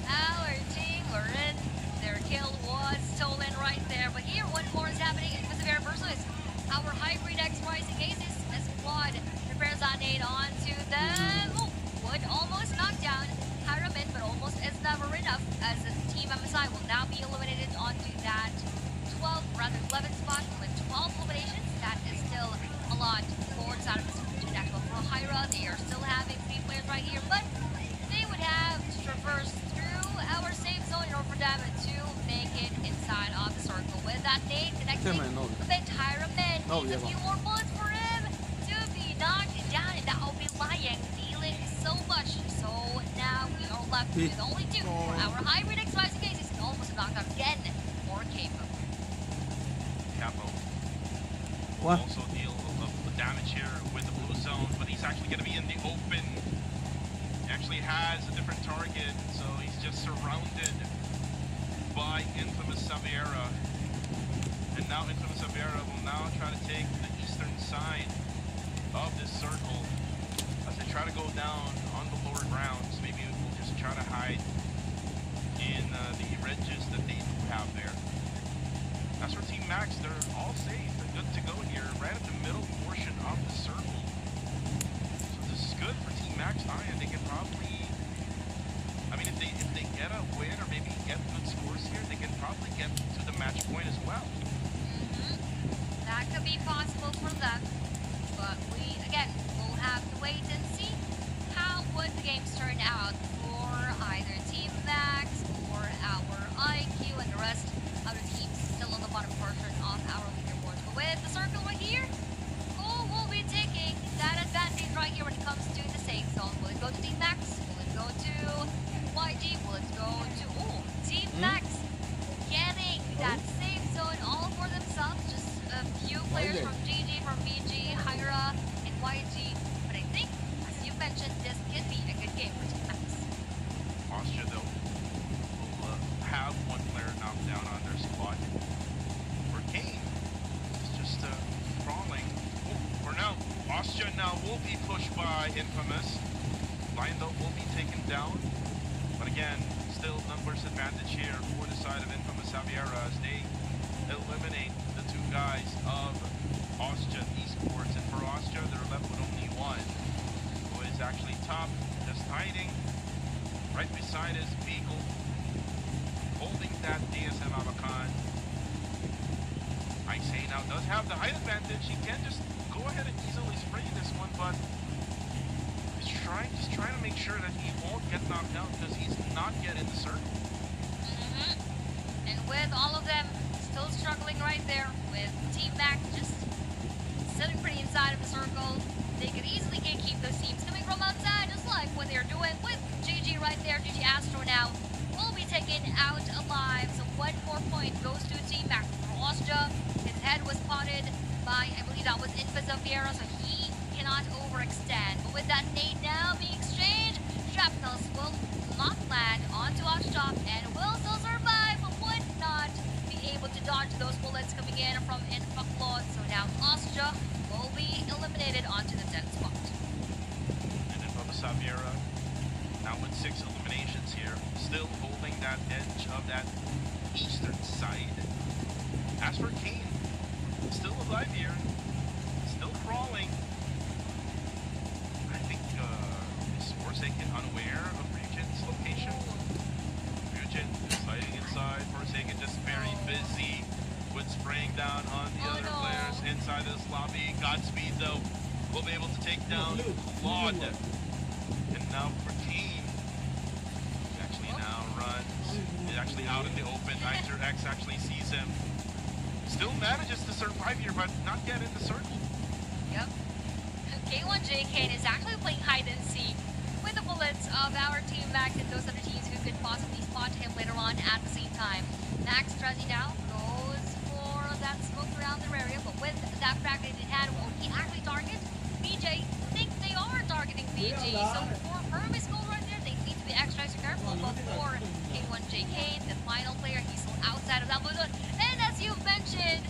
our team. Wherein their kill was stolen right there. But here, one more is happening. It was a very versus our hybrid X Rising Aces. A squad prepares that nade onto them. Oh, would almost knock down Pyramid, but almost is never enough as the team MSI will now be eliminated onto that 11 spot with 12 eliminations. That is still a lot for the side of the next one. For Hyra, they are still having 3 players right here, but they would have to traverse through our safe zone in order for them to make it inside of the circle. With that nade connecting with Pyramid, needs a few more bullets for him to be knocked down, and that will be lying, dealing so much. So now we are left with only 2 for our hybrid X Rising cases. Almost knocked out again for Capo. Capo What? also deal the damage here with the blue zone, but he's actually going to be in the open. He actually has a different target, so he's just surrounded by Infamous Saviera. And now Infamous Saviera will now try to take the eastern side of this circle as they try to go down on the lower grounds. Maybe we'll just try to hide in the ridges that they do have there. As for Team Max, they're all safe and good to go here, right at the middle portion of the circle. So this is good for Team Max. And they can probably, I mean, if they get a win or maybe get good scores here, they can probably get to the match point as well. That could be possible for them, but we again will have to wait and see how would the games turn out for either Team Max or our IQ and the rest of the teams still on the bottom portion of our leaderboard. But with the circle right here, who will be taking that advantage right here when it comes to the safe zone? Will it go to Team Max? Will it go to YG? Will it go to Team Max getting that safe zone all for themselves? Just a few players from GG, from VG, Hyra, and YG. But I think, as you mentioned, this could be a good game for Team Max. Austria, though, will have one player knocked down on their squad. For Kane, it's just crawling. Oh, for now, Austria now will be pushed by Infamous. Lion, though, will be taken down. But again, still numbers advantage here for the side of Infamous Saviera as they eliminate the 2 guys of Austria Esports. And for Austria, they're left with only 1, who is actually top, just hiding right beside his Beagle, holding that DSM Abakan. I say now does have the height advantage. He can just go ahead and easily spray this one, but he's just trying to make sure that he won't get knocked down because he's not yet in the circle. And with all of them still struggling right there, with Team Max just sitting pretty inside of the circle, they could easily gatekeep those teams coming from outside, just like what they're doing with GG right there. GG Astro now will be taken out alive, so 1 more point goes to Team Max. For Austria, his head was spotted by, I believe that was Infamous Saviera, so he cannot overextend. But with that nade now being exchanged, shrapnels will not land onto Austria and will still survive, but would not be able to dodge those bullets coming in from Infaclot. So now Austria will be eliminated onto the 10th spot. And Infamous Saviera now with 6 eliminations here, still holding that edge of that eastern side. As for Kane, still alive here, still crawling. I think is Forsaken unaware of Ryujin's location. Ryujin is hiding inside. Forsaken just very busy with spraying down on the other players inside this lobby. Godspeed though will be able to take down Claude. And now for Kane, he actually now runs. He's actually out in the open. Niger X actually sees him. Still manages to survive here, but not get in the circle. Yep. K1JK is actually playing hide and seek with the bullets of our Team Max and those other teams who could possibly spot him later on at the same time. Max Trezzy now goes for that smoke around the area, but with that fragment in hand, won't he actually target BJ? I think they are targeting BJ, so for Hermes goal right there, they need to be extra careful. But for K1JK, the final player, he's still outside of that blue zone. And as you mentioned,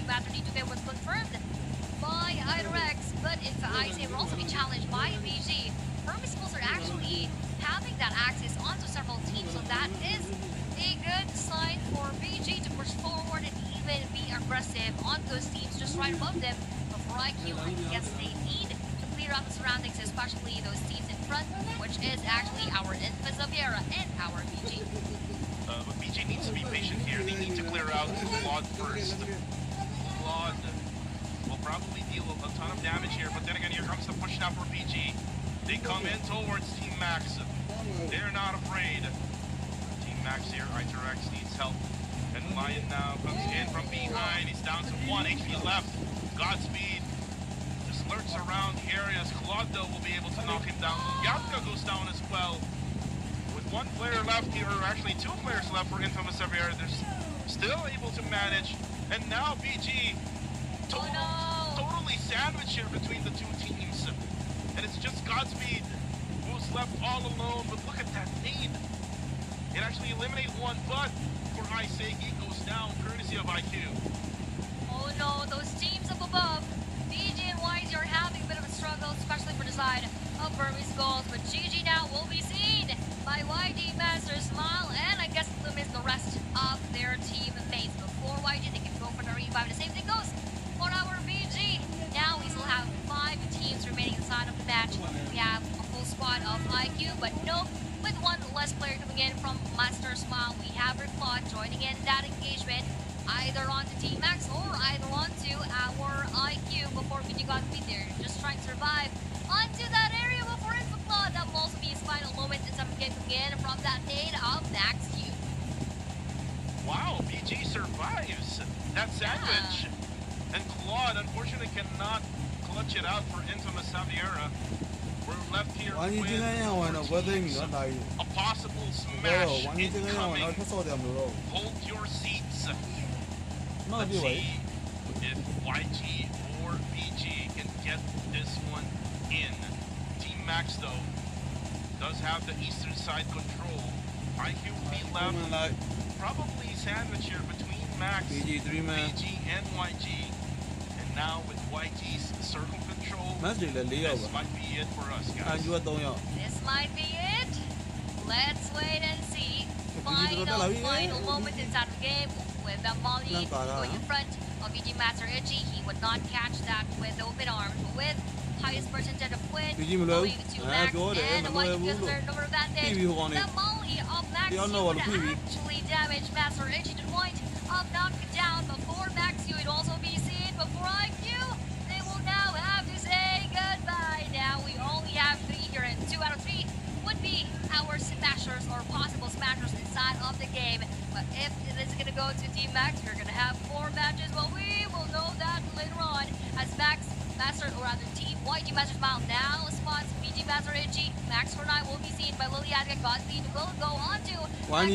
Master D2K was confirmed by Irex, but if IC will also be challenged by BG. Permissibles are actually having that access onto several teams, so that is a good sign for BG to push forward and even be aggressive on those teams just right above them. But for IQ, I guess they need to clear out the surroundings, especially those teams in front, which is actually our Infants of Era and our BG. But BG needs to be patient here. They need to clear out Claude first. Claude will probably deal a ton of damage here, but then again, here comes the push now for BG. They come in towards Team Max. They're not afraid. Team Max here, Iterex needs help. And Lion now comes in from behind. He's down to 1 HP left. Godspeed just lurks around areas. Claude, though, will be able to knock him down. Yatka goes down as well. With one player left here, or actually 2 players left for Infamous Xavier, they're still able to manage. And now BG totally sandwiched here between the 2 teams. And it's just Godspeed who's left all alone. But look at that need. It actually eliminated 1, but for Isegi goes down courtesy of IQ. Oh no, those teams up above, BG and YG are having a bit of a struggle, especially for the side of Burmese goals. But GG now will be seen by YG, Master, Smile, and I guess eliminates the rest of their teammates. Before YG, they can go for the revive. The same thing goes for our BG. Now we still have 5 teams remaining inside of the match. We have a full squad of IQ, but nope, with 1 less player coming in from Master Smile, we have Claude joining in that engagement, either onto Team Max or either onto our IQ before BG got to be there. Just trying to survive onto that area before Info Claude. That will also be his final moment in some game coming in from that nade of Max Q. Wow, BG survives that sandwich. And Claude, unfortunately, cannot clutch it out for Infamous Xaviera. We're left here with a possible smash incoming. Hold your seats. Let's see if YG or BG can get this one in. Team Max, though, does have the eastern side control. IQ will be left probably sandwiched here between Max, BG, and YG. Now with YG's circle control, this might be it for us, guys. This might be it. Let's wait and see. Final moment inside the game with Molly going in front of BG Master Itchy. He would not catch that with open arms. With highest percentage of win, going to Max and YG gets their number advantage. The Molly of Max would actually damage Master Itchy to the point of knocking down before Max. You would also be seen. Before IQ, they will now have to say goodbye. Now we only have 3 here, and 2 out of 3 would be our smashers or possible smashers inside of the game. But if it is going to go to Team Max, we're going to have 4 matches. Well, we will know that later on as Max Master, or rather Team YG Master Smile now spots BG Master Itchy. Max for 9 will be seen by Liliana. Godspeed will go on to final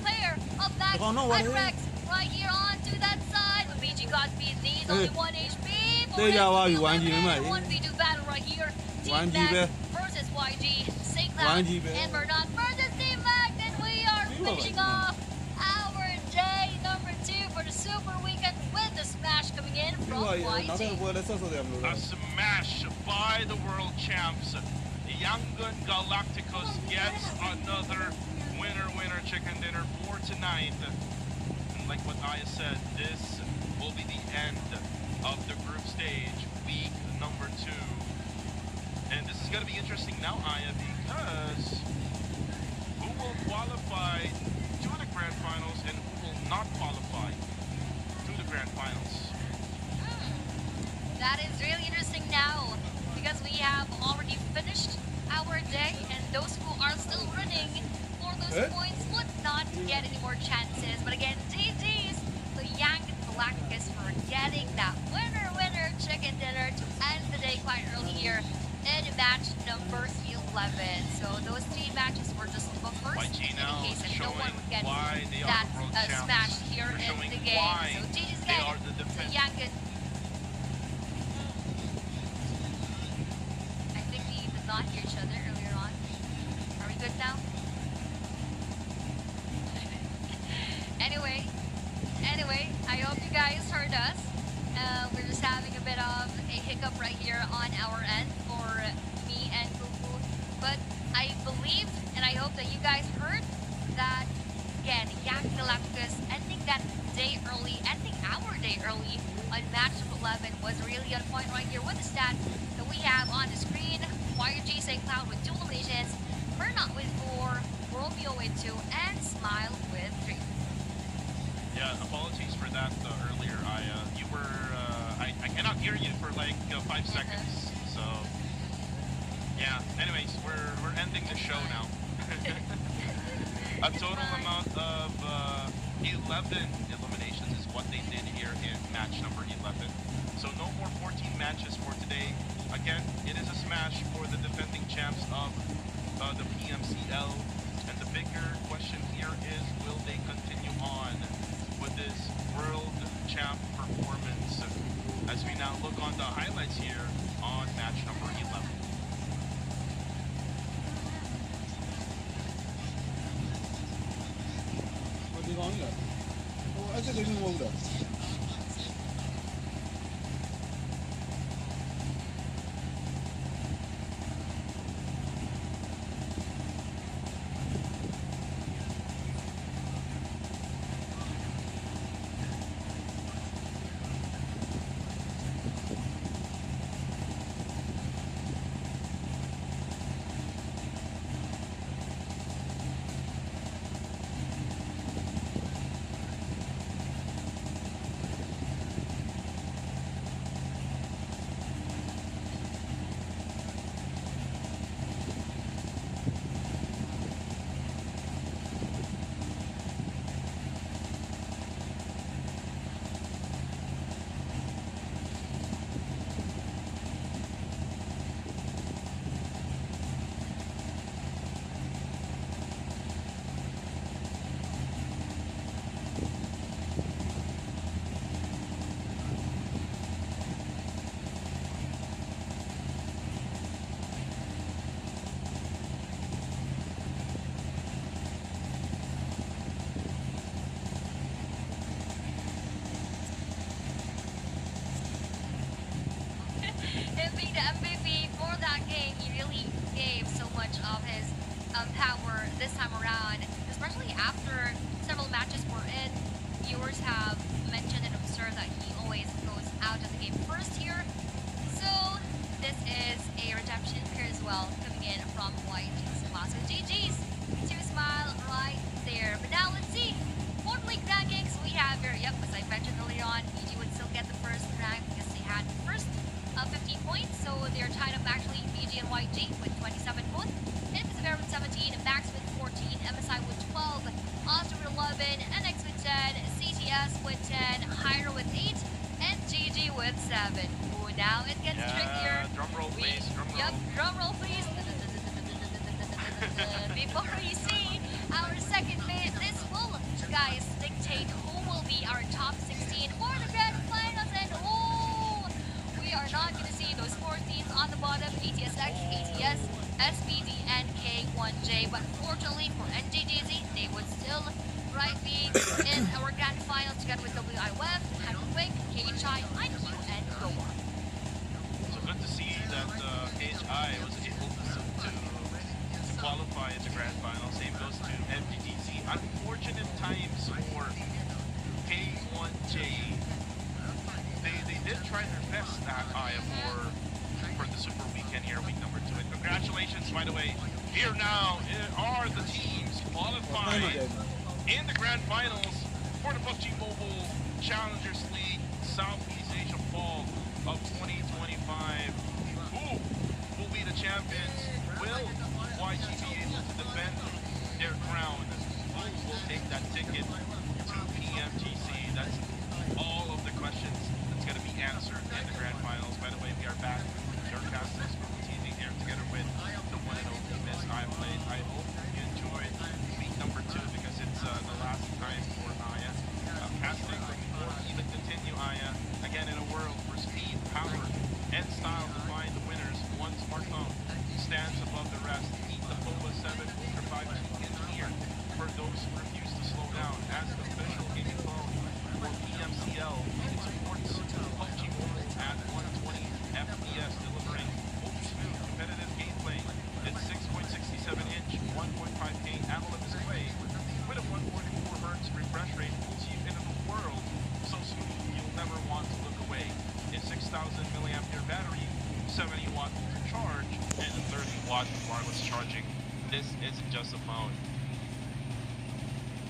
player of Max Irex right here onto that side. But BG Godspeed needs only 1 HP. 1v2 battle right here. Team Max versus YG. Saintloud and Bernard versus Team Max. And we are finishing off our day number 2 for the Super Weekend with the smash coming in from YG. A smash by the world champs. The Yangon Galacticos gets another winner chicken dinner for tonight. And like what Aya said, this will be the end of the group stage, week number 2. And this is going to be interesting now, Aya, because who will qualify to the grand finals and who will not qualify to the grand finals? That is really interesting now, because we have already finished our day, and those who are still running for those points would not get any more chances. But again, GG's to Yangon Galacticos for getting that winner chicken dinner to end the day quite early here in match number 11. So those 3 matches were just the first indication that no one would get that smash here in the game. So GG's again to Yangon. I think we did not hear each other earlier on. Are we good now? Anyway, Anyway, I hope you guys heard us. We're just having a bit of a hiccup right here on our end for me and Kuku. But I believe and I hope that you guys heard that, again, Yak Galacticus ending that day early, ending our day early on match number 11 was really on point right here with the stats that we have on the screen. YG saying Cloud with 2 eliminations, Burnout with 4, Romeo with 2, and Smile with 3. Yeah, apologies for that earlier. I cannot hear you for like 5 seconds. So yeah. Anyways, we're ending the show now. A total amount of 11 eliminations is what they did here in match number 11. So no more 14 matches for today. Again, it is a smash for the defending champs of the PMCL. And the bigger question here is, will they continue on with this world champ performance? As we now look on the highlights here on match number 11. 어디 가냐? 아직 여기 먹으라. Him being the MVP for that game, he really gave so much of his power this time around, especially after several matches were in. Viewers have mentioned and observed that he always goes out of the game first here. So this is a redemption here as well, coming in from YG Smile. So GG's to Smile right there. But now let's see. For the league rankings, we have here, yep, as I mentioned earlier on, PG would still get the first rank because they had the first 15 points, so they're tied up actually, BG and YG with 27 both. Invis with 17, Max with 14, MSI with 12, Oscar with 11, NX with 10, CTS with 10, Hyra with 8, and GG with 7. Ooh, now it gets trickier. Drum roll, please. Drum roll. Yep, drum roll, please. Before we see our second phase, this will, guys, dictate who will be our top 16 for the grand finals, and we are not going to see those 4 teams on the bottom, ATSX, ATS, SPD, and K1J. But fortunately for NGGZ, they would still be in our grand final together with WIWF, Hyperwing, KHI, IQ, and Goa. So good to see that KHI was able to qualify in the grand final. Same goes to NGGZ. Unfortunate times for K1J. They did try their best at for the Super Weekend here, week number 2. And congratulations, by the way. Here now are the teams qualified in the grand finals for the PUBG Mobile Challengers League Southeast Asia Fall